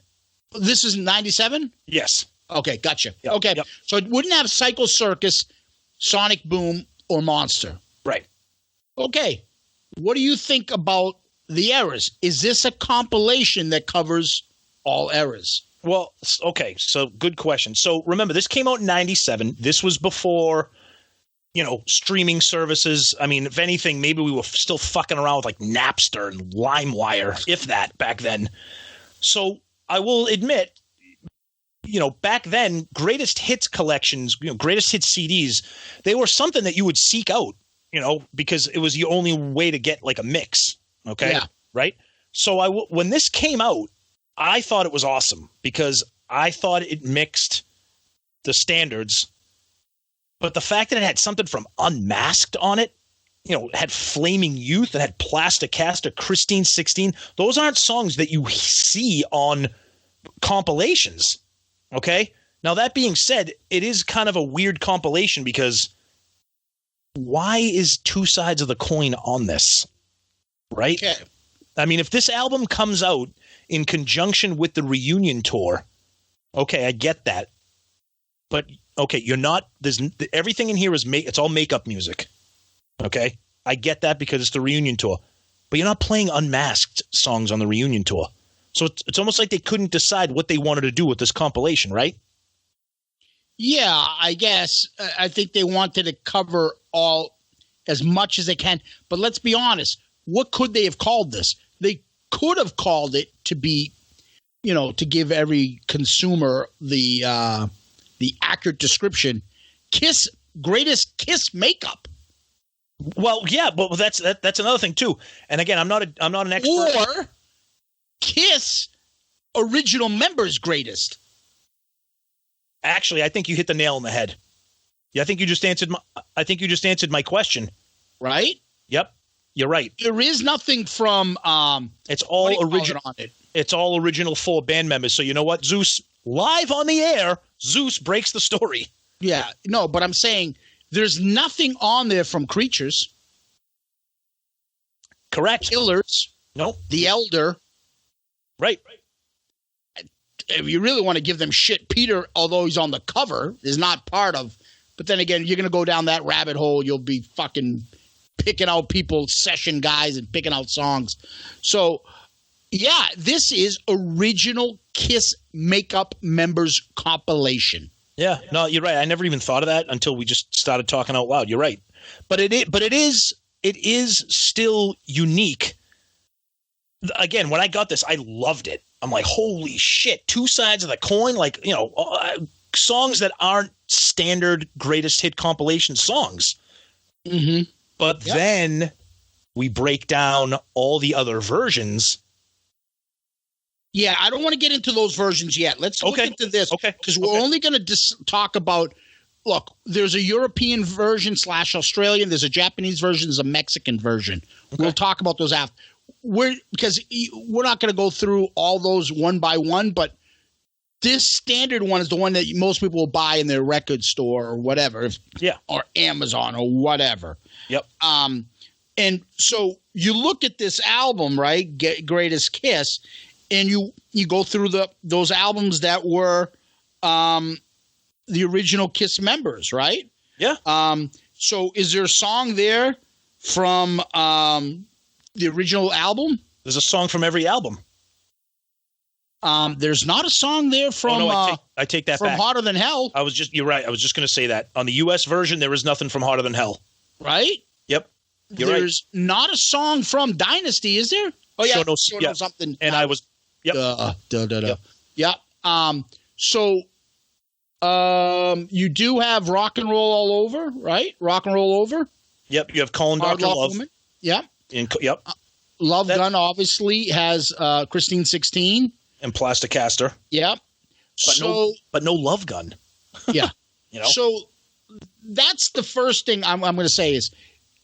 S1: This is 97?
S2: Yes.
S1: Okay, gotcha.
S2: Yep,
S1: okay,
S2: yep.
S1: So it wouldn't have Psycho Circus, Sonic Boom, or Monster.
S2: Right.
S1: Okay. What do you think about the eras? Is this a compilation that covers all eras?
S2: Well, okay, so good question. So remember, this came out in 97. This was before, streaming services. I mean, if anything, maybe we were still fucking around with like Napster and LimeWire, if that, back then. So I will admit, back then, greatest hits collections, greatest hits CDs, they were something that you would seek out, because it was the only way to get like a mix. Okay.
S1: Yeah.
S2: Right. So when this came out, I thought it was awesome because I thought it mixed the standards, but the fact that it had something from Unmasked on it, it had Flaming Youth, it had Plasticaster, Christine 16. Those aren't songs that you see on compilations. Okay. Now, that being said, it is kind of a weird compilation because why is Two Sides of the Coin on this? Right.
S1: Okay.
S2: I mean, if this album comes out in conjunction with the reunion tour, okay, I get that. But okay, everything in here it's all makeup music. Okay? I get that because it's the reunion tour. But you're not playing Unmasked songs on the reunion tour. So it's almost like they couldn't decide what they wanted to do with this compilation, right?
S1: Yeah, I guess. I think they wanted to cover all as much as they can. But let's be honest. What could they have called this? They could have called it to be, to give every consumer the accurate description. Kiss, greatest Kiss makeup.
S2: Well, yeah, but that's another thing too. And again, I'm not an expert.
S1: Or Kiss original members greatest.
S2: Actually, I think you hit the nail on the head. Yeah, I think you just answered my question.
S1: Right?
S2: Yep. You're right.
S1: There is nothing from
S2: it's all original
S1: on it.
S2: It's all original 4 band members. So you know what, Zeus, live on the air, Zeus breaks the story.
S1: Yeah, no, but I'm saying there's nothing on there from Creatures.
S2: Correct.
S1: Killers.
S2: Nope.
S1: The Elder.
S2: Right.
S1: If you really want to give them shit, Peter, although he's on the cover, is not part of. But then again, you're going to go down that rabbit hole. You'll be fucking picking out people, session guys, and picking out songs. So, yeah, this is original Kiss makeup members compilation.
S2: Yeah, no, you're right. I never even thought of that until we just started talking out loud. You're right. But it is still unique. Again, when I got this, I loved it. I'm like, holy shit, 2 sides of the coin, like, you know, songs that aren't standard greatest hit compilation songs.
S1: Mm-hmm.
S2: But then we break down all the other versions.
S1: Yeah, I don't want to get into those versions yet. Let's look into this.
S2: Okay.
S1: Because we're only going to talk about, look, there's a European version / Australian. There's a Japanese version. There's a Mexican version. Okay. We'll talk about those after. Because we're not going to go through all those one by one, but this standard one is the one that most people will buy in their record store or whatever. Or Amazon or whatever.
S2: Yep.
S1: And so you look at this album, right? Greatest Kiss. And you go through those albums that were the original Kiss members, right?
S2: Yeah.
S1: So is there a song there from the original album?
S2: There's a song from every album.
S1: There's not a song there from.
S2: I take that
S1: from
S2: back.
S1: Hotter Than Hell.
S2: You're right. I was just going to say that on the U.S. version, there is nothing from Hotter Than Hell.
S1: Right.
S2: Yep.
S1: There's not a song from Dynasty, is there? Oh yeah.
S2: Show no
S1: something.
S2: And I was. Yep.
S1: Yep. Yeah. So you do have Rock and Roll All Over, right? Rock and Roll Over.
S2: Yep. You have Calling Dr. Love.
S1: Woman. Yep.
S2: Yep.
S1: Love Gun obviously has Christine 16
S2: and Plasticaster.
S1: Yep.
S2: But no Love Gun.
S1: Yeah.
S2: You know.
S1: So that's the first thing I'm going to say is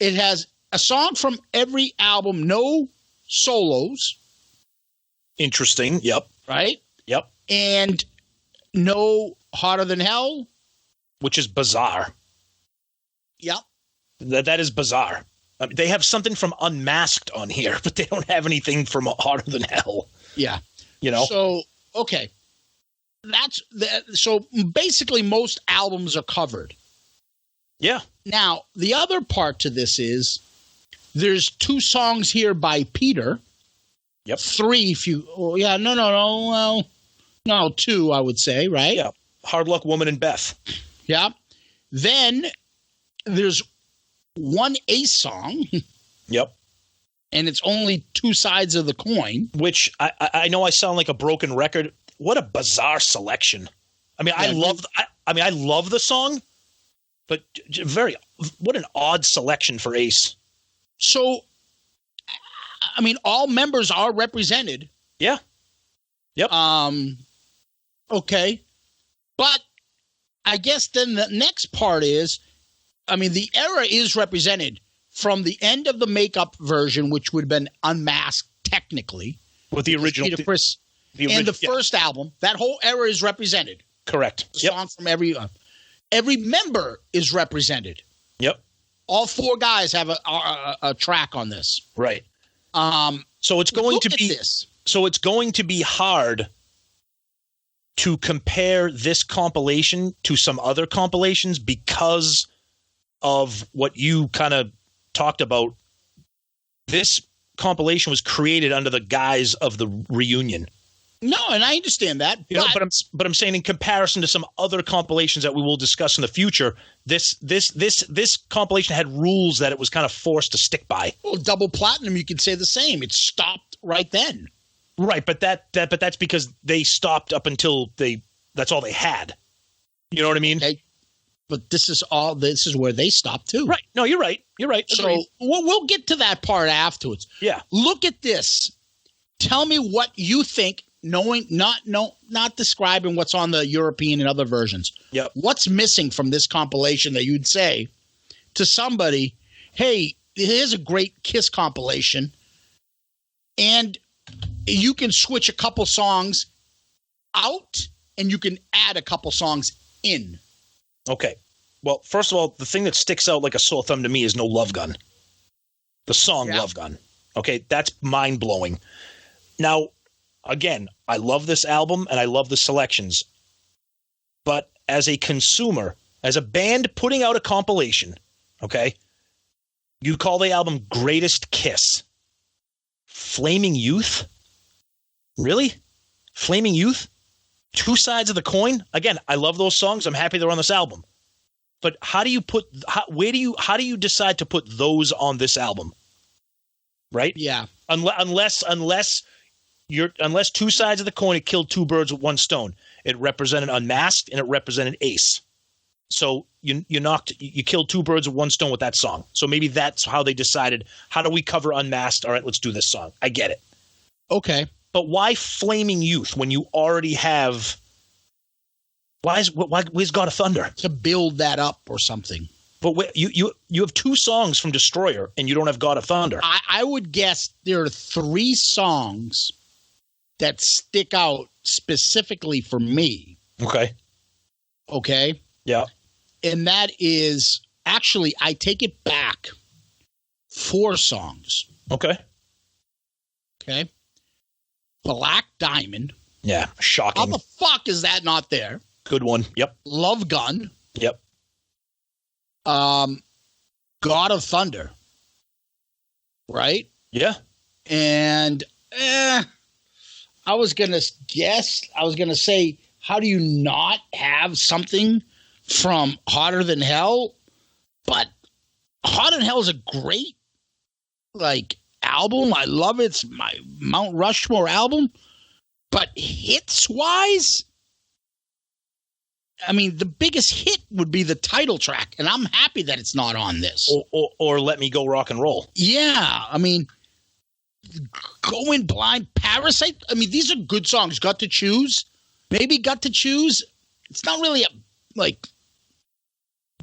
S1: it has a song from every album, no solos.
S2: Interesting. Yep.
S1: Right?
S2: Yep.
S1: And no Hotter Than Hell.
S2: Which is bizarre.
S1: Yep.
S2: That is bizarre. I mean, they have something from Unmasked on here, but they don't have anything from Hotter Than Hell.
S1: Yeah.
S2: You know?
S1: So, okay. So basically most albums are covered.
S2: Yeah.
S1: Now, the other part to this is there's 2 songs here by Peter.
S2: Yep.
S1: 3 if you no, 2 I would say, right?
S2: Yeah. Hard Luck Woman and Beth.
S1: Yeah. Then there's 1 Ace song.
S2: Yep.
S1: And it's only 2 sides of the coin.
S2: Which I know I sound like a broken record. What a bizarre selection. I mean, I love the song, but what an odd selection for Ace.
S1: So, I mean, all members are represented.
S2: Yeah. Yep.
S1: Okay. But I guess then the next part is, I mean, the era is represented from the end of the makeup version, which would have been Unmasked technically.
S2: With the original.
S1: Peter Criss. And the first album, that whole era is represented.
S2: Correct.
S1: The song from every member is represented.
S2: Yep.
S1: All 4 guys have a track on this.
S2: Right. So it's going to be
S1: this.
S2: So it's going to be hard to compare this compilation to some other compilations because of what you kind of talked about. This compilation was created under the guise of the reunion.
S1: No, and I understand that.
S2: But I'm saying in comparison to some other compilations that we will discuss in the future, this compilation had rules that it was kind of forced to stick by.
S1: Well, Double Platinum, you could say the same. It stopped right then.
S2: Right, but that's because they stopped up until that's all they had. You know what I mean?
S1: Okay. But this is where they stopped too.
S2: Right. No, you're right. You're right.
S1: So we'll get to that part afterwards.
S2: Yeah.
S1: Look at this. Tell me what you think. Not describing what's on the European and other versions.
S2: Yep.
S1: What's missing from this compilation that you'd say to somebody, hey, here's a great Kiss compilation, and you can switch a couple songs out, and you can add a couple songs in.
S2: Okay. Well, first of all, the thing that sticks out like a sore thumb to me is no Love Gun. The song Love Gun. Okay, that's mind-blowing. Now, again, I love this album and I love the selections. But as a consumer, as a band putting out a compilation, okay, you call the album Greatest Kiss. Flaming Youth? Really? Flaming Youth? Two Sides of the Coin? Again, I love those songs. I'm happy they're on this album. But how do you decide to put those on this album? Right?
S1: Yeah.
S2: Unless Two Sides of the Coin, it killed two birds with one stone. It represented Unmasked and it represented Ace. So you killed two birds with one stone with that song. So maybe that's how they decided, how do we cover Unmasked? All right, let's do this song. I get it.
S1: Okay.
S2: But why Flaming Youth when you already have where's God of Thunder?
S1: To build that up or something.
S2: But you have two songs from Destroyer and you don't have God of Thunder.
S1: I would guess there are 3 songs that stick out specifically for me.
S2: Okay.
S1: Okay?
S2: Yeah.
S1: And that is, actually, I take it back, 4 songs.
S2: Okay.
S1: Okay? Black Diamond.
S2: Yeah, shocking.
S1: How the fuck is that not there?
S2: Good one. Yep.
S1: Love Gun.
S2: Yep.
S1: God of Thunder. Right?
S2: Yeah.
S1: And I was going to say, how do you not have something from Hotter Than Hell? But Hotter Than Hell is a great, album. I love it. It's my Mount Rushmore album. But hits-wise, I mean, the biggest hit would be the title track, and I'm happy that it's not on this.
S2: Or Let Me Go Rock and Roll.
S1: Yeah, I mean, Going Blind, Parasite. I mean, these are good songs. Got to Choose. Maybe Got to Choose. It's not really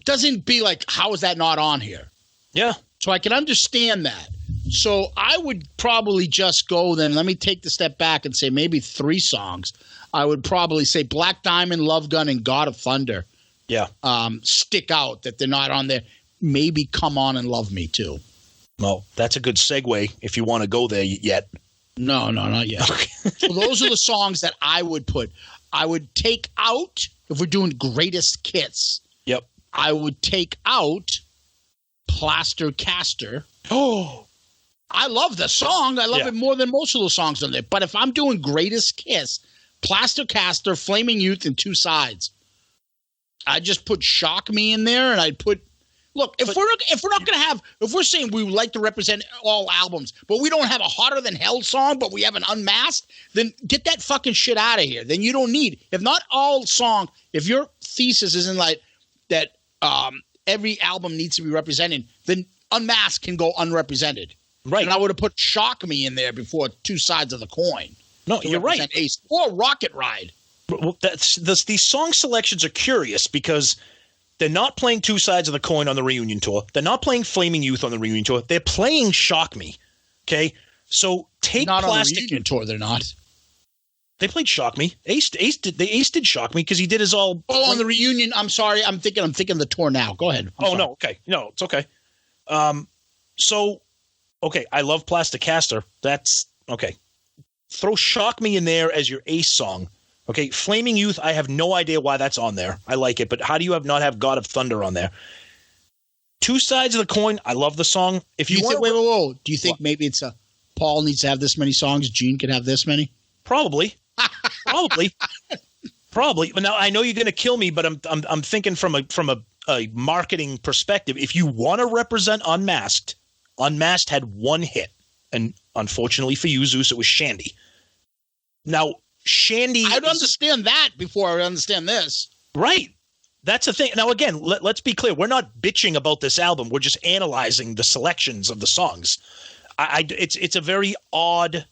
S1: doesn't be like, how is that not on here?
S2: Yeah.
S1: So I can understand that. So I would probably just go then. Let me take the step back and say maybe 3 songs. I would probably say Black Diamond, Love Gun, and God of Thunder.
S2: Yeah.
S1: Stick out that they're not on there. Maybe Come On and Love Me too.
S2: Well, that's a good segue if you want to go there yet.
S1: No, not yet. Okay. So those are the songs that I would put. I would take out, if we're doing Greatest Kiss.
S2: Yep.
S1: I would take out Plaster Caster.
S2: Oh,
S1: I love the song. I love it more than most of those songs on there. But if I'm doing Greatest Kiss, Plaster Caster, Flaming Youth, and Two Sides, I just put Shock Me in there, and I'd put. Look, if we're saying we would like to represent all albums, but we don't have a Hotter Than Hell song, but we have an Unmasked, then get that fucking shit out of here. Then you don't need. If not all song, if your thesis isn't like that, every album needs to be represented, then Unmasked can go unrepresented.
S2: Right.
S1: And I would have put Shock Me in there before Two Sides of the Coin.
S2: No, you're right.
S1: Ace or Rocket Ride.
S2: Well, these song selections are curious because they're not playing Two Sides of the Coin on the reunion tour. They're not playing Flaming Youth on the reunion tour. They're playing Shock Me. Okay? So take
S1: not
S2: Plastic.
S1: On the reunion tour, they're not.
S2: They played Shock Me. Ace did Shock Me because he did his all.
S1: Oh, on the reunion. I'm sorry. I'm thinking the tour now. Go ahead.
S2: No. Okay. No, it's okay. Okay, I love Plastic Caster. That's okay. Throw Shock Me in there as your Ace song. Okay, Flaming Youth, I have no idea why that's on there. I like it, but how do you not have God of Thunder on there? Two Sides of the Coin, I love the song. If you want,
S1: whoa. Do you think maybe it's Paul needs to have this many songs, Gene could have this many?
S2: Probably. But now I know you're going to kill me, but I'm thinking from a marketing perspective. If you want to represent Unmasked had one hit, and unfortunately for you, Zeus, it was Shandy. Now, Shandy...
S1: I'd understand that before I would understand this.
S2: Right. That's the thing. Now, again, let's be clear. We're not bitching about this album. We're just analyzing the selections of the songs. It's a very odd...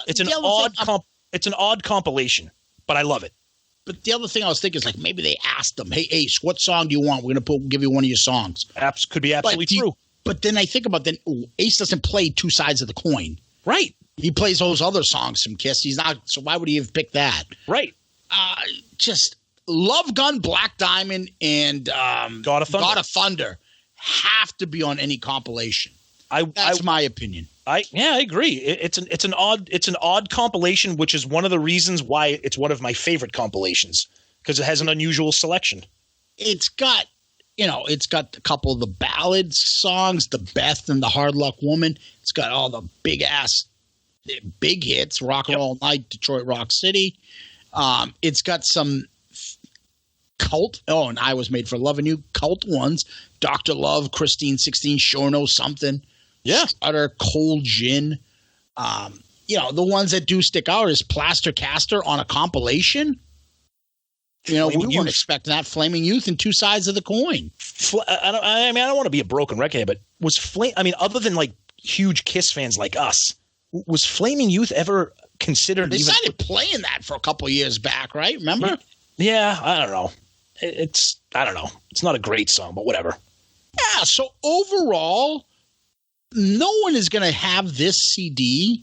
S2: It's an odd compilation, but I love it.
S1: But the other thing I was thinking is maybe they asked them, hey, Ace, what song do you want? We're going to give you one of your songs.
S2: Could be absolutely true.
S1: But then I think about Ace doesn't play two sides of the coin.
S2: Right.
S1: He plays those other songs from Kiss. He's not. So why would he have picked that?
S2: Right.
S1: Just Love Gun, Black Diamond, and
S2: God of
S1: Thunder have to be on any compilation. That's my opinion.
S2: I agree. It's an odd compilation, which is one of the reasons why it's one of my favorite compilations, because it has an unusual selection. It's got
S1: a couple of the ballad songs, the Beth and the Hard Luck Woman. It's got all the big hits, Rock and Roll Night, Detroit Rock City. It's got some cult. Oh, and I Was Made for Loving You. Cult ones. Dr. Love, Christine 16, Sure Know Something.
S2: Yeah.
S1: Utter Cold Gin. The ones that do stick out is Plaster Caster on a compilation. We weren't expecting that. Flaming Youth and Two Sides of the Coin.
S2: I don't want to be a broken record, but other than like huge Kiss fans like us, was Flaming Youth ever considered?
S1: They started playing that for a couple of years back, right? Remember?
S2: Yeah, I don't know. I don't know. It's not a great song, but whatever.
S1: Yeah. So overall, no one is going to have this CD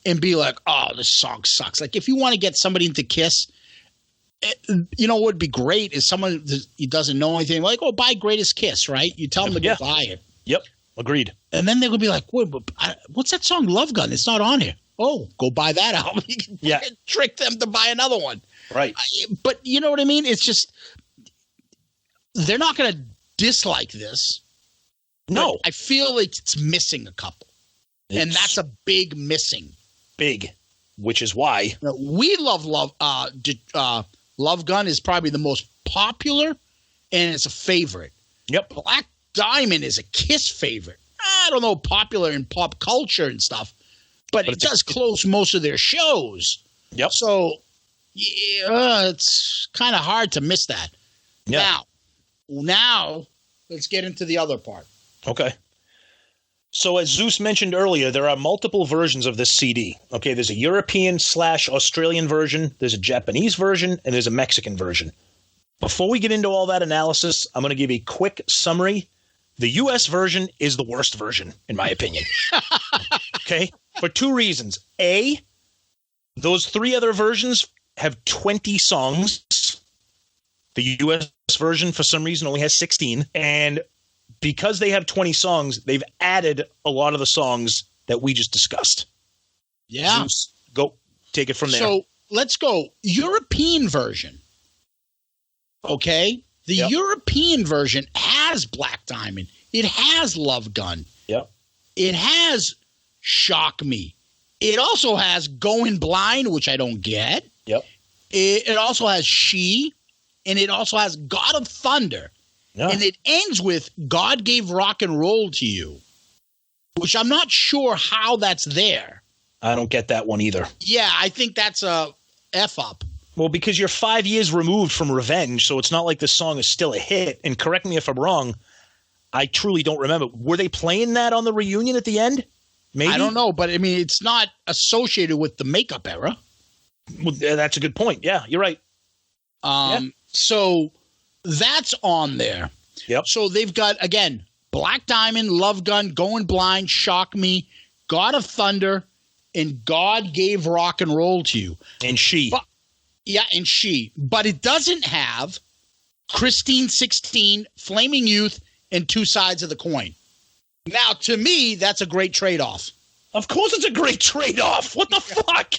S1: and be like, "Oh, this song sucks." Like, if you want to get somebody into Kiss, what would be great is someone who doesn't know anything, like, "Oh, buy Greatest Kiss," right? You tell them to go buy it.
S2: Yep, agreed.
S1: And then they're going to be like, "What's that song, Love Gun? It's not on here." Oh, go buy that album. You can trick them to buy another one.
S2: Right.
S1: But you know what I mean? It's just, they're not going to dislike this.
S2: No.
S1: I feel like it's missing a couple. And that's a big missing.
S2: Big. Which is why.
S1: We love Love Gun is probably the most popular, and it's a favorite.
S2: Yep.
S1: Black Diamond is a Kiss favorite. I don't know, popular in pop culture and stuff, but it does close most of their shows.
S2: Yep.
S1: So, it's kind of hard to miss that. Yep. Now, let's get into the other part.
S2: Okay. So as Zeus mentioned earlier, there are multiple versions of this CD. Okay, there's a European/Australian version, there's a Japanese version, and there's a Mexican version. Before we get into all that analysis, I'm going to give a quick summary. The U.S. version is the worst version, in my opinion. Okay? For two reasons. A, those three other versions have 20 songs. The U.S. version, for some reason, only has 16. And because they have 20 songs, they've added a lot of the songs that we just discussed.
S1: Yeah.
S2: Zeus, go take it from there.
S1: So let's go. European version. Okay? The European version has Black Diamond. It has Love Gun.
S2: Yep.
S1: It has Shock Me. It also has Going Blind, which I don't get.
S2: Yep.
S1: It also has She, and it also has God of Thunder. Yeah. And it ends with God Gave Rock and Roll to You, which I'm not sure how that's there.
S2: I don't get that one either.
S1: Yeah, I think that's a F up.
S2: Well, because you're 5 years removed from Revenge, so it's not like this song is still a hit. And correct me if I'm wrong, I truly don't remember. Were they playing that on the reunion at the end? Maybe?
S1: I don't know, but I mean, it's not associated with the makeup era.
S2: Well, that's a good point. Yeah, you're right.
S1: So that's on there.
S2: Yep.
S1: So they've got, again, Black Diamond, Love Gun, Going Blind, Shock Me, God of Thunder, and God Gave Rock and Roll to You.
S2: And She.
S1: And She. But it doesn't have Christine 16, Flaming Youth, and Two Sides of the Coin. Now, to me, that's a great trade-off.
S2: Of course it's a great trade-off. What the fuck?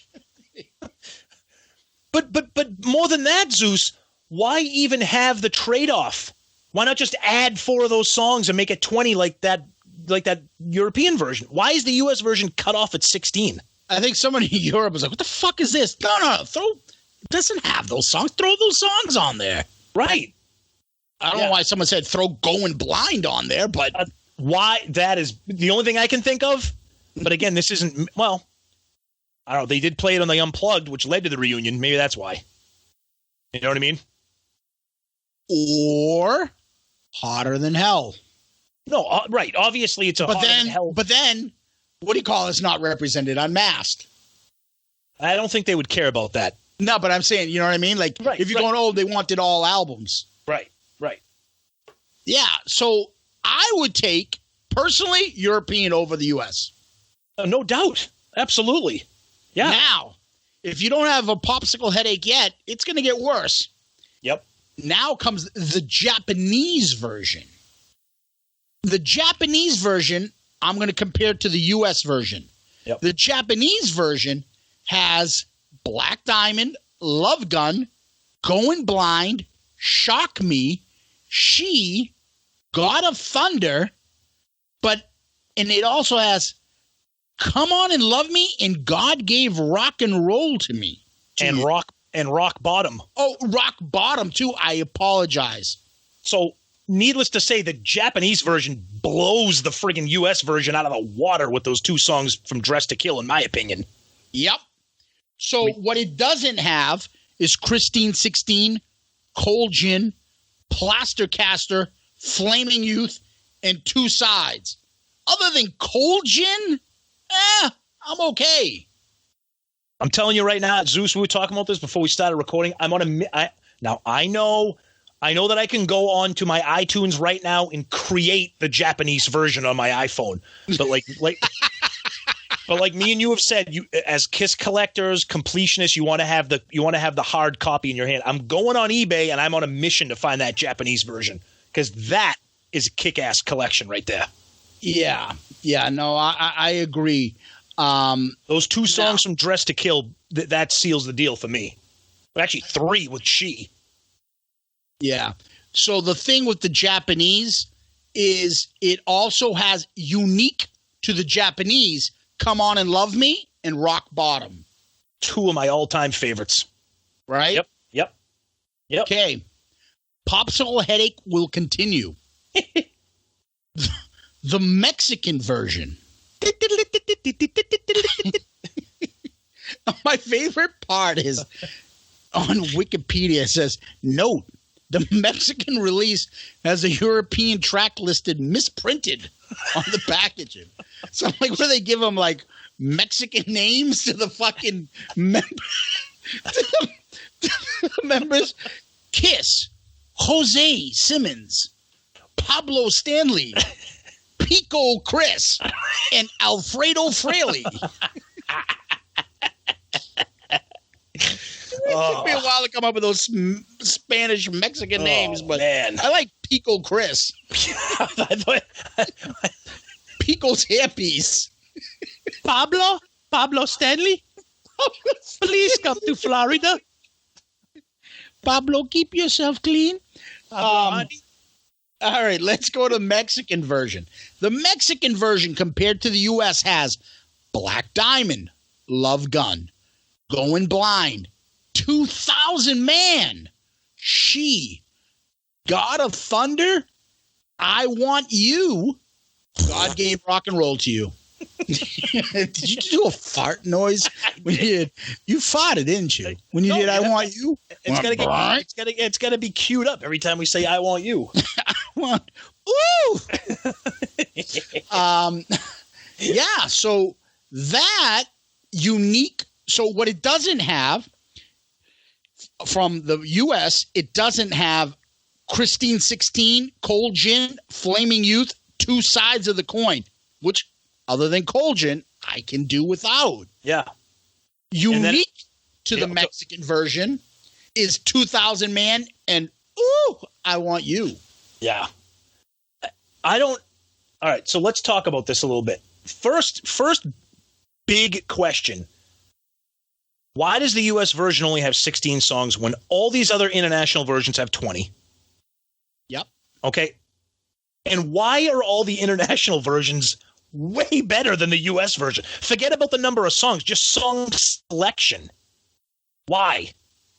S2: But more than that, Zeus, why even have the trade-off? Why not just add 4 of those songs and make it 20 like that European version? Why is the U.S. version cut off at 16?
S1: I think somebody in Europe was like, what the fuck is this? No, it doesn't have those songs. Throw those songs on there.
S2: Right.
S1: I don't know why someone said throw Going Blind on there, but
S2: why that is the only thing I can think of. But again, this isn't, well, I don't know. They did play it on the Unplugged, which led to the reunion. Maybe that's why. You know what I mean?
S1: Or Hotter Than Hell.
S2: No, right. Obviously, it's Hotter Than Hell.
S1: But then, what do you call it's not represented? Unmasked.
S2: I don't think they would care about that.
S1: No, but I'm saying, you know what I mean? Like, if you're going old, they wanted all albums.
S2: Right.
S1: Yeah, so I would take Personally, European over the U.S.
S2: No doubt. Absolutely. Yeah.
S1: Now, if you don't have a popsicle headache yet, it's going to get worse.
S2: Yep.
S1: Now comes the Japanese version. The Japanese version, I'm going to compare to the U.S. version.
S2: Yep.
S1: The Japanese version has Black Diamond, Love Gun, Going Blind, Shock Me, She, God of Thunder, and it also has Come On and Love Me and God Gave Rock and Roll to Me.
S2: Rock Bottom.
S1: Oh, Rock Bottom too. I apologize.
S2: So, needless to say, the Japanese version blows the friggin' U.S. version out of the water with those 2 songs from Dress to Kill, in my opinion.
S1: Yep. So what it doesn't have is Christine 16, Cold Gin, Plaster Caster, Flaming Youth, and Two Sides. Other than Cold Gin, I'm okay.
S2: I'm telling you right now, Zeus, we were talking about this before we started recording. Now I know that I can go on to my iTunes right now and create the Japanese version on my iPhone. But like me and you have said, you as Kiss collectors, completionists, you want to have the hard copy in your hand. I'm going on eBay and I'm on a mission to find that Japanese version because that is a kick-ass collection right there.
S1: Yeah. No, I agree.
S2: Those 2 songs from Dress to Kill, that seals the deal for me. Actually, 3 with She.
S1: Yeah. So the thing with the Japanese is it also has unique to the Japanese Come On and Love Me and Rock Bottom.
S2: 2 of my all-time favorites.
S1: Right?
S2: Yep.
S1: Okay. Popsicle Headache will continue. The Mexican version. My favorite part is on Wikipedia it says, note, the Mexican release has a European track listed misprinted on the packaging. So I'm like, where they give them like Mexican names to the fucking members? Kiss, Jose Simmons, Pablo Stanley, Pico Chris, and Alfredo Frehley. It took me a while to come up with those Spanish Mexican names, but man. I like Pico Chris. Pico's hairpiece.
S2: Pablo Stanley, please come to Florida.
S1: Pablo, keep yourself clean. All right, let's go to the Mexican version. The Mexican version compared to the U.S. has Black Diamond, Love Gun, Going Blind, 2,000 Man, She, God of Thunder, I Want You, God Gave Rock and Roll to You. Did you do a fart noise when you did? You farted, didn't you? When you did I Want You?
S2: It's gotta be queued up every time we say I Want You.
S1: Ooh! Yeah, so that unique. So what it doesn't have from the U.S., it doesn't have Christine 16, Cold Gin, Flaming Youth, Two Sides of the Coin, which other than Cold Gin, I can do without.
S2: Yeah.
S1: Unique to the Mexican version is 2,000 Man and Ooh, I Want You.
S2: Yeah. All right, so let's talk about this a little bit. First big question. Why does the U.S. version only have 16 songs when all these other international versions have 20?
S1: Yep.
S2: Okay. And why are all the international versions way better than the U.S. version? Forget about the number of songs, just song selection. Why?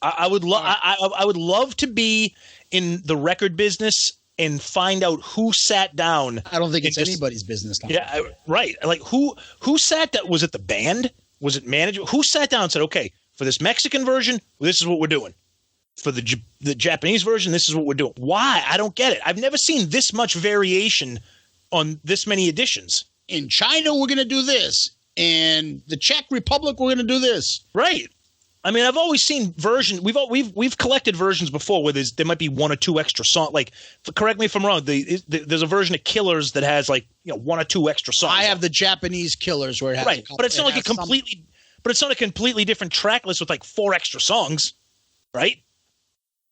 S2: I would love to be in the record business and find out who sat down.
S1: I don't think it's anybody's business now.
S2: Yeah, right. Like who sat down? Was it the band? Was it management? Who sat down and said, okay, for this Mexican version, this is what we're doing. For the Japanese version, this is what we're doing. Why? I don't get it. I've never seen this much variation on this many editions.
S1: In China, we're going to do this. In the Czech Republic, we're going to do this.
S2: Right. I mean, I've always seen versions. We've collected versions before where there might be one or two extra songs. Like, correct me if I'm wrong. There's a version of Killers that has like one or two extra songs.
S1: I have the Japanese Killers where it has
S2: right, but it's not like a completely. But it's not a completely different track list with like 4 extra songs, right?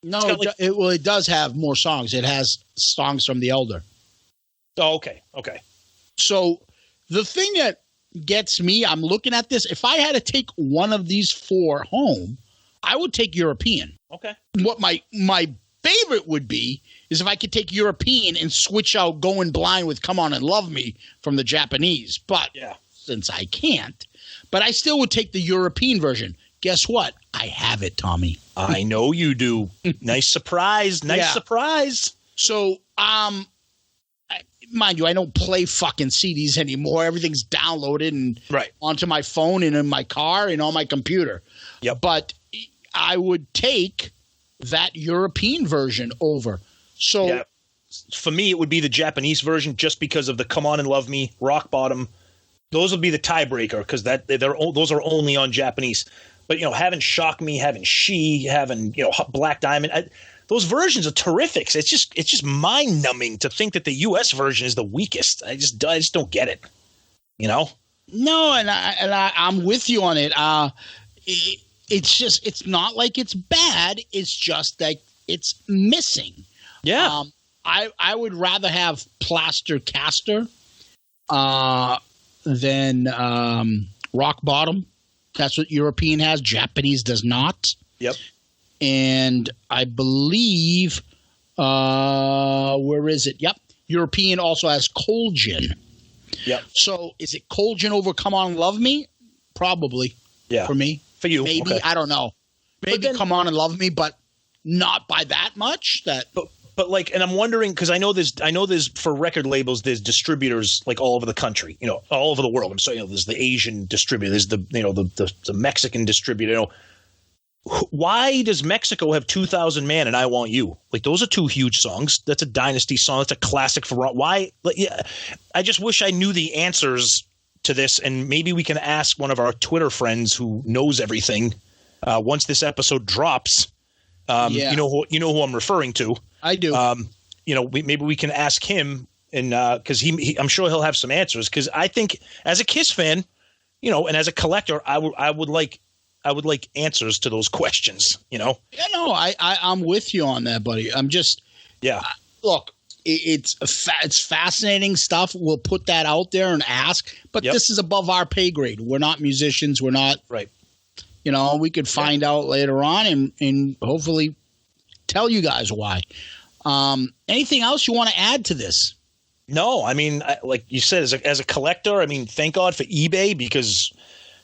S1: No, it does have more songs. It has songs from The Elder.
S2: Oh, okay.
S1: So the thing that gets me, I'm looking at this. If I had to take one of these 4 home, I would take European.
S2: Okay.
S1: What my favorite would be is if I could take European and switch out Going Blind with Come On and Love Me from the Japanese. But since I can't, but I still would take the European version. Guess what? I have it, Tommy.
S2: I know you do. Nice surprise. Surprise.
S1: So, mind you, I don't play fucking CDs anymore. Everything's downloaded and onto my phone and in my car and on my computer.
S2: Yep.
S1: But I would take that European version over. So
S2: for me, it would be the Japanese version just because of the Come On and Love Me, Rock Bottom. Those would be the tiebreaker because those are only on Japanese. But, having Shock Me, having She, having, Black Diamond, those versions are terrific. It's just mind numbing to think that the U.S. version is the weakest. I just don't get it. No,
S1: and I'm with you on it. It's not like it's bad. It's just that it's missing.
S2: Yeah.
S1: I would rather have Plaster Caster than Rock Bottom. That's what European has. Japanese does not.
S2: Yep.
S1: And I believe, where is it? Yep. European also has Cold Gin.
S2: Yep.
S1: So is it Cold Gin over Come On and Love Me? Probably.
S2: Yeah.
S1: For me.
S2: For you.
S1: Maybe.
S2: Okay.
S1: I don't know. Maybe Come On and Love Me, but not by that much.
S2: But like, and I'm wondering because I know there's for record labels there's distributors like all over the country, all over the world. I'm sorry, there's the Asian distributor, there's the Mexican distributor. Why does Mexico have 2,000 Man and I Want You? Like those are 2 huge songs. That's a dynasty song. That's a classic for rock. Why? Like, I just wish I knew the answers to this, and maybe we can ask one of our Twitter friends who knows everything once this episode drops. You know who I'm referring to.
S1: I do.
S2: Maybe we can ask him, and because I'm sure he'll have some answers. Because I think, as a Kiss fan, and as a collector, I would like answers to those questions. Yeah,
S1: no, I'm with you on that, buddy. I'm just look, it's fascinating stuff. We'll put that out there and ask, but this is above our pay grade. We're not musicians. We're not
S2: right.
S1: We could find out later on and hopefully tell you guys why. Anything else you want to add to this?
S2: No, I mean, like you said, as a collector, I mean, thank God for eBay because,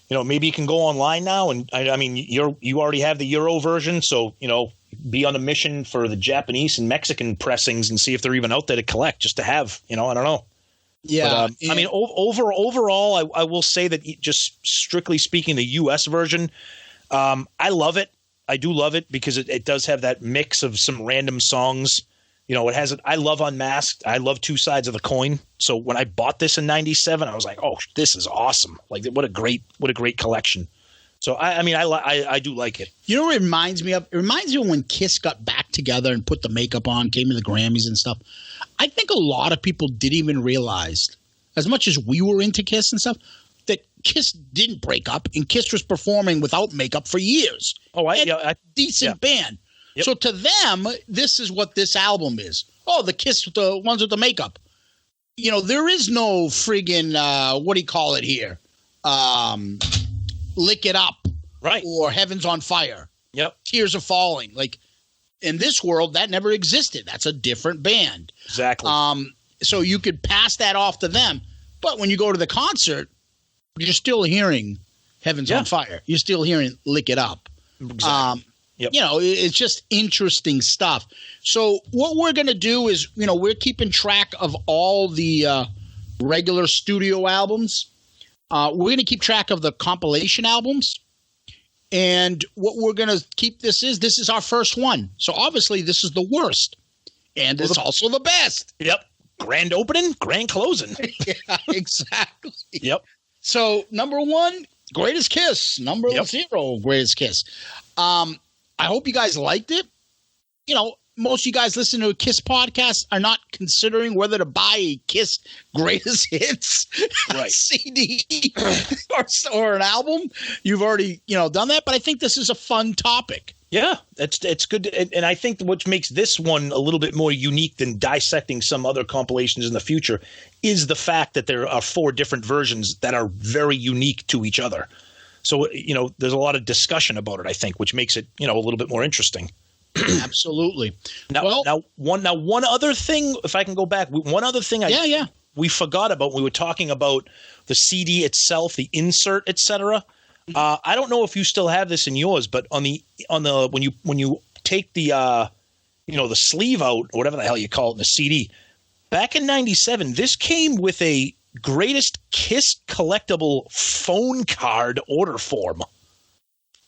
S2: maybe you can go online now. And I mean, you already have the Euro version. So, be on a mission for the Japanese and Mexican pressings and see if they're even out there to collect just to have, I don't know.
S1: Yeah.
S2: But, I mean, overall, I will say that just strictly speaking, the U.S. version, I love it. I do love it because it does have that mix of some random songs. It has I love Unmasked. I love Two Sides of the Coin. So when I bought this in '97, I was like, oh, this is awesome. Like, what a great collection. So I do like it.
S1: What it reminds me of? It reminds me of when Kiss got back together and put the makeup on, came to the Grammys and stuff. I think a lot of people didn't even realize, as much as we were into Kiss and stuff, that Kiss didn't break up and Kiss was performing without makeup for years.
S2: Oh,
S1: decent band.
S2: Yep.
S1: So to them, this is what this album is. Oh, the Kiss, the ones with the makeup. There is no friggin' what do you call it here? Lick It Up,
S2: right?
S1: Or Heaven's on Fire.
S2: Yep.
S1: Tears Are Falling. Like in this world, that never existed. That's a different band.
S2: Exactly.
S1: So you could pass that off to them, but when you go to the concert, you're still hearing Heaven's on Fire. You're still hearing Lick It Up.
S2: Exactly. Yep.
S1: It's just interesting stuff. So what we're going to do is, we're keeping track of all the regular studio albums. We're going to keep track of the compilation albums. And what we're going to keep this is our first one. So obviously this is the worst. And it's also the best.
S2: Yep. Grand opening, grand closing.
S1: Yeah, exactly.
S2: Yep.
S1: So number 1, Greatest Kiss, number 0, Greatest Kiss. I hope you guys liked it. You know, most of you guys listening to a Kiss podcast are not considering whether to buy a Kiss Greatest Hits CD or an album. You've already, done that, but I think this is a fun topic.
S2: Yeah, it's good. And I think what makes this one a little bit more unique than dissecting some other compilations in the future is the fact that there are 4 different versions that are very unique to each other. So, there's a lot of discussion about it, I think, which makes it, a little bit more interesting.
S1: Absolutely.
S2: Now, one other thing, if I can go back, one other thing we forgot about, we were talking about the CD itself, the insert, etc. I don't know if you still have this in yours, but on the when you take the the sleeve out, or whatever the hell you call it in the CD, back in '97, this came with a Greatest Kiss collectible phone card order form.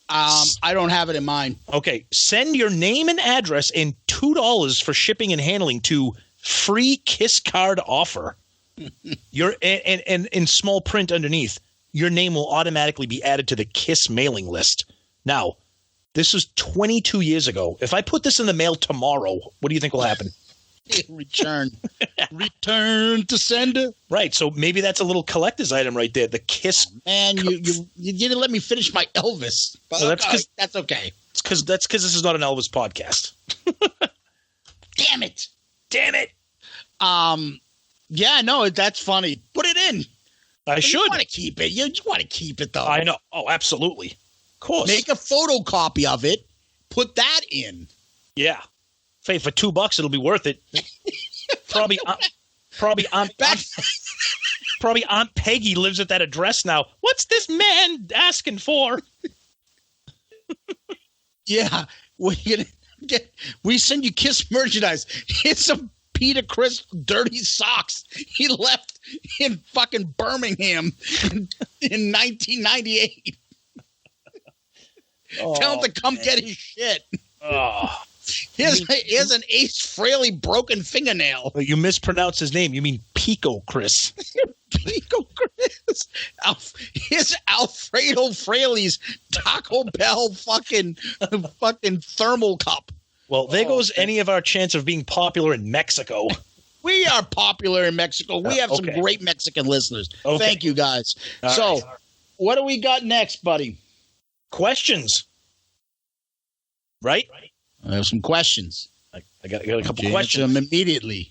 S1: I don't have it in mind.
S2: Okay, send your name and address and $2 for shipping and handling to free Kiss card offer. And in small print underneath, your name will automatically be added to the Kiss mailing list. Now, this was 22 years ago. If I put this in the mail tomorrow, what do you think will happen?
S1: Return to sender.
S2: Right. So maybe that's a little collector's item right there. The Kiss.
S1: Man, you didn't let me finish my Elvis. But
S2: well,
S1: that's okay.
S2: It's because this is not an Elvis podcast.
S1: Damn it.
S2: Yeah,
S1: no, that's funny. Put it in.
S2: I should. You
S1: want to keep it. You want to keep it, though.
S2: I know. Oh, absolutely. Of course.
S1: Make a photocopy of it. Put that in.
S2: Yeah. Say for $2, it'll be worth it. Probably Aunt Peggy lives at that address now. What's this man asking for?
S1: Yeah. We send you Kiss merchandise. Here's some Peter Criss dirty socks he left in fucking Birmingham in 1998. Tell him to come get his shit.
S2: Oh.
S1: Here's an Ace Frehley broken fingernail.
S2: You mispronounced his name. You mean Pico Chris.
S1: Pico Chris. Here's Alfredo Frehley's Taco Bell fucking thermal cup.
S2: Well, there goes any of our chance of being popular in Mexico.
S1: We are popular in Mexico. We have some great Mexican listeners. Okay. Thank you, guys. All right. What do we got next, buddy?
S2: Questions. Right?
S1: I have some questions.
S2: I got a couple questions.
S1: Them immediately.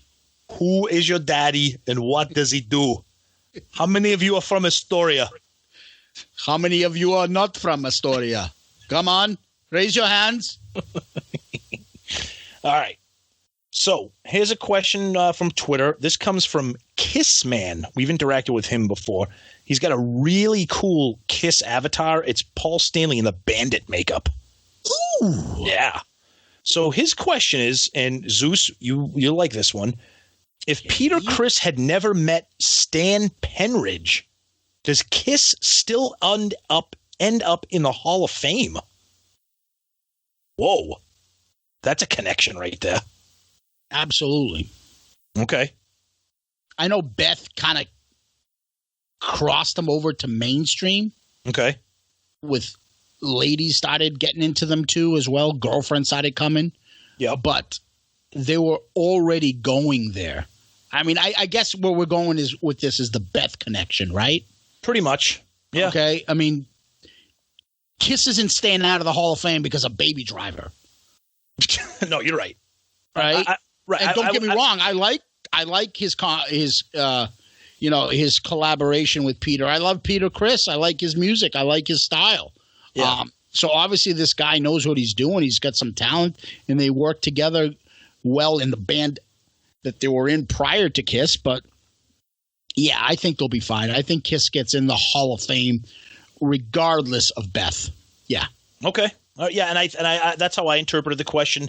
S2: Who is your daddy and what does he do? How many of you are from Astoria?
S1: How many of you are not from Astoria? Come on, raise your hands.
S2: All right. So here's a question from Twitter. This comes from Kissman. We've interacted with him before. He's got a really cool Kiss avatar. It's Paul Stanley in the bandit makeup.
S1: Ooh.
S2: Yeah. So his question is, and Zeus, you'll like this one. If Peter Criss had never met Stan Penridge, does Kiss still end up in the Hall of Fame? Whoa. That's a connection right there.
S1: Absolutely.
S2: Okay.
S1: I know Beth kind of crossed them over to mainstream.
S2: Okay.
S1: With ladies started getting into them too as well. Girlfriends started coming.
S2: Yeah.
S1: But they were already going there. I mean, I guess where we're going is with this is the Beth connection, right?
S2: Pretty much. Yeah.
S1: Okay. I mean, Kiss isn't staying out of the Hall of Fame because of Baby Driver.
S2: No, you're right.
S1: Right.
S2: Right.
S1: And don't get me wrong. I like his his collaboration with Peter. I love Peter Criss. I like his music. I like his style.
S2: Yeah.
S1: So obviously this guy knows what he's doing. He's got some talent, and they work together well in the band that they were in prior to Kiss. But yeah, I think they'll be fine. I think Kiss gets in the Hall of Fame regardless of Beth. Yeah.
S2: Okay. Yeah, and I that's how I interpreted the question.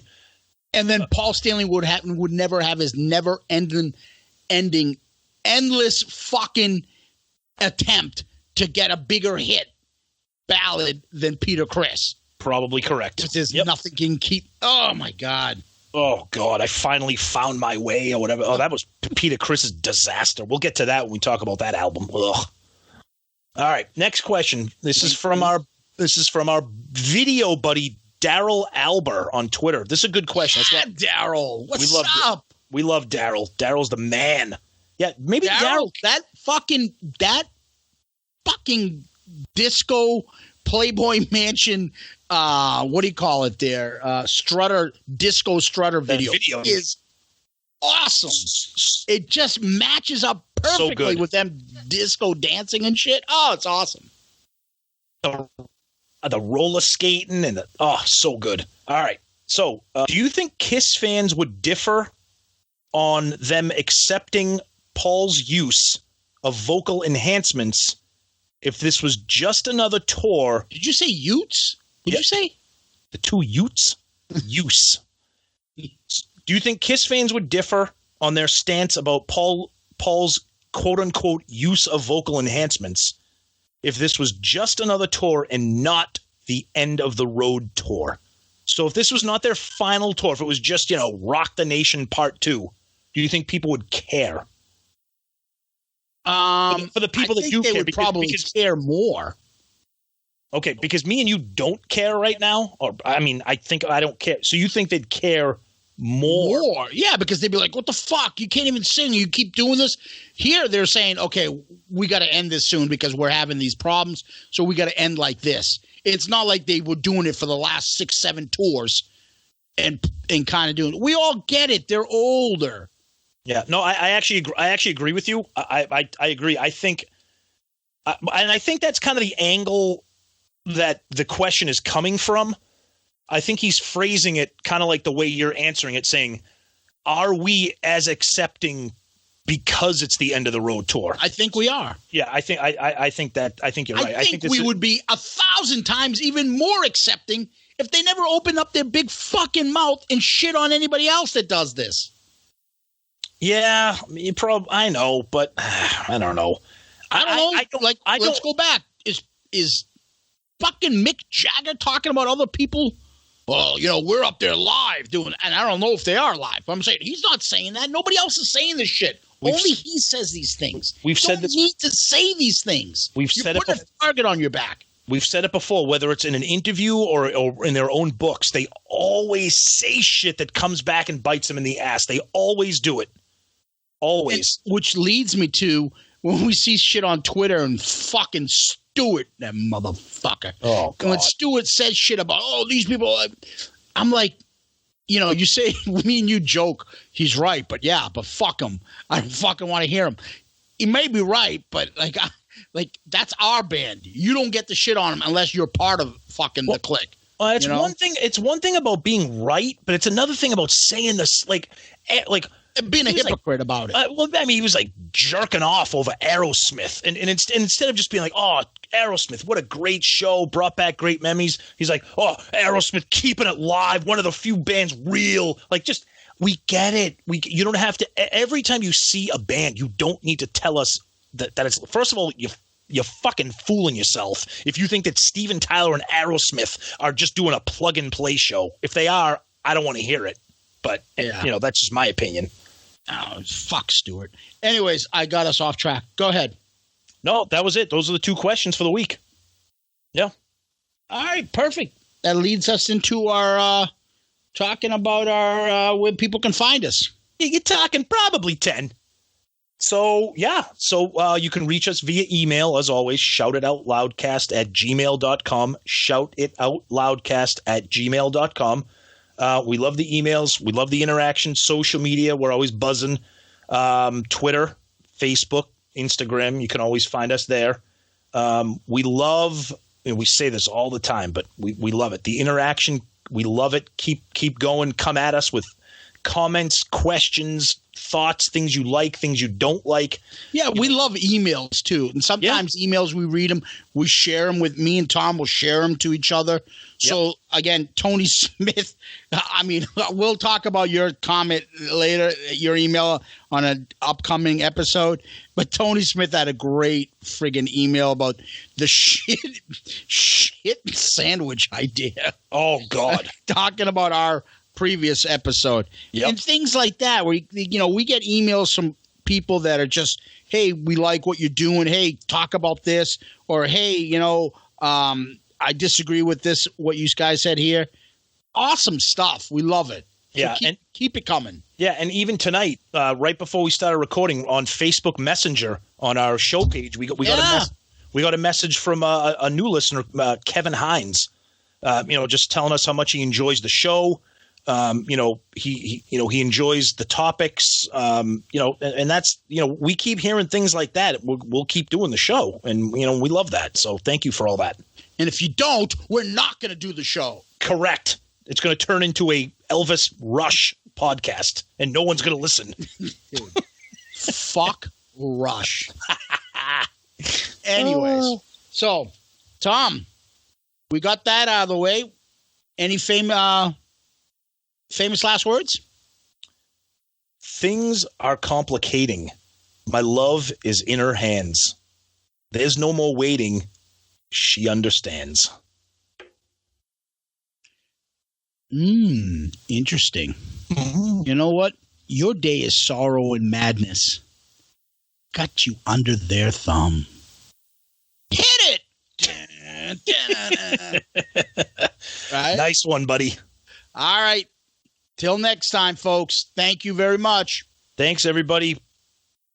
S1: And then Paul Stanley would never have his ending endless fucking attempt to get a bigger hit ballad than Peter Criss.
S2: Probably correct.
S1: There's nothing can keep. Oh my God.
S2: Oh God, I finally found my way or whatever. Oh, that was Peter Criss's disaster. We'll get to that when we talk about that album. Ugh. All right, next question. This is from our video buddy Daryl Alber on Twitter. This is a good question.
S1: Yeah, Daryl, what's up?
S2: We love Daryl. Daryl's the man. Yeah, maybe Daryl.
S1: That fucking disco Playboy Mansion. What do you call it there? Disco strutter video is awesome. It just matches up perfectly with them disco dancing and shit. Oh, it's awesome.
S2: The roller skating and so good. All right. So, do you think Kiss fans would differ on them accepting Paul's use of vocal enhancements if this was just another tour?
S1: Did you say Utes? Did you say
S2: the two Utes? Use. Do you think Kiss fans would differ on their stance about Paul's quote-unquote use of vocal enhancements if this was just another tour and not the end of the road tour? So if this was not their final tour, if it was just, Rock the Nation Part 2, do you think people would care? For the people that do care,
S1: would probably care more.
S2: Okay, because me and you don't care right now. I think I don't care. So you think they'd care more?
S1: Yeah, because they'd be like, what the fuck? You can't even sing. You keep doing this. Here they're saying, okay, we got to end this soon because we're having these problems. So we got to end like this. It's not like they were doing it for the last 6-7 tours and kind of doing it. We all get it. They're older.
S2: Yeah, no, I actually agree with you. I agree. I think, and I think that's kind of the angle that the question is coming from. I think he's phrasing it kind of like the way you're answering it, saying, "Are we as accepting because it's the end of the road tour?"
S1: I think we are.
S2: Yeah, I think you're right.
S1: I think we would be 1,000 times even more accepting if they never opened up their big fucking mouth and shit on anybody else that does this.
S2: Yeah, I know, but I don't know.
S1: Let's go back. Is fucking Mick Jagger talking about other people? Well, we're up there live doing, and I don't know if they are live. I'm saying he's not saying that. Nobody else is saying this shit. Only he says these things.
S2: We've said this.
S1: You need to say these things.
S2: We've said it.
S1: Put a target on your back.
S2: We've said it before. Whether it's in an interview or in their own books, they always say shit that comes back and bites them in the ass. They always do it. Always.
S1: Which leads me to when we see shit on Twitter and fucking Stewart, that motherfucker.
S2: Oh, God.
S1: When Stewart says shit about, these people, I'm like, you say, me and you joke, he's right, but fuck him. I don't fucking want to hear him. He may be right, but that's our band. You don't get the shit on him unless you're part of fucking the clique.
S2: It's one thing. It's one thing about being right, but it's another thing about saying this,
S1: being a hypocrite about it.
S2: He was like jerking off over Aerosmith, and instead of just being like, "Oh, Aerosmith, what a great show, brought back great memories," he's like, "Oh, Aerosmith, keeping it live, one of the few bands real." We get it. You don't have to. Every time you see a band, you don't need to tell us that it's. First of all, you're fucking fooling yourself if you think that Steven Tyler and Aerosmith are just doing a plug and play show. If they are, I don't want to hear it. But that's just my opinion.
S1: Oh, fuck Stewart. Anyways, I got us off track. Go ahead.
S2: No, that was it. Those are the 2 questions for the week. Yeah.
S1: All right, perfect. That leads us into our talking about our where people can find us.
S2: You're talking probably 10. So, yeah. So you can reach us via email, as always, shoutitoutloudcast@gmail.com. Shoutitoutloudcast@gmail.com. We love the emails. We love the interaction. Social media, we're always buzzing. Twitter, Facebook, Instagram, you can always find us there. We love, we say this all the time, but we love it. The interaction, we love it. Keep going. Come at us with comments, questions, thoughts, things you like, things you don't like.
S1: Yeah, we love emails too. And sometimes emails, we read them, we share them with me and Tom will share them to each other. So again, Tony Smith, we'll talk about your comment later, your email on an upcoming episode. But Tony Smith had a great friggin' email about the shit sandwich idea.
S2: Oh God.
S1: Talking about our previous episode and things like that where we get emails from people that are just, hey, we like what you're doing. Hey, talk about this. Or, hey, I disagree with this, what you guys said here. Awesome stuff. We love it. So keep it coming.
S2: Yeah, and even tonight, right before we started recording on Facebook Messenger on our show page, we got a message from a new listener, Kevin Hines. Just telling us how much he enjoys the show. He enjoys the topics. And that's we keep hearing things like that. We'll keep doing the show, and we love that. So thank you for all that.
S1: And if you don't, we're not going to do the show.
S2: Correct. It's going to turn into a Elvis Rush podcast, and no one's going to listen.
S1: Dude, fuck Rush. Anyways, so Tom, we got that out of the way. Any famous last words?
S2: Things are complicating. My love is in her hands. There's no more waiting. She understands.
S1: Interesting. Mm-hmm. You know what? Your day is sorrow and madness. Got you under their thumb. Hit it! Right?
S2: Nice one, buddy.
S1: All right. Till next time, folks. Thank you very much.
S2: Thanks, everybody.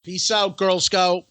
S1: Peace out, Girl Scout.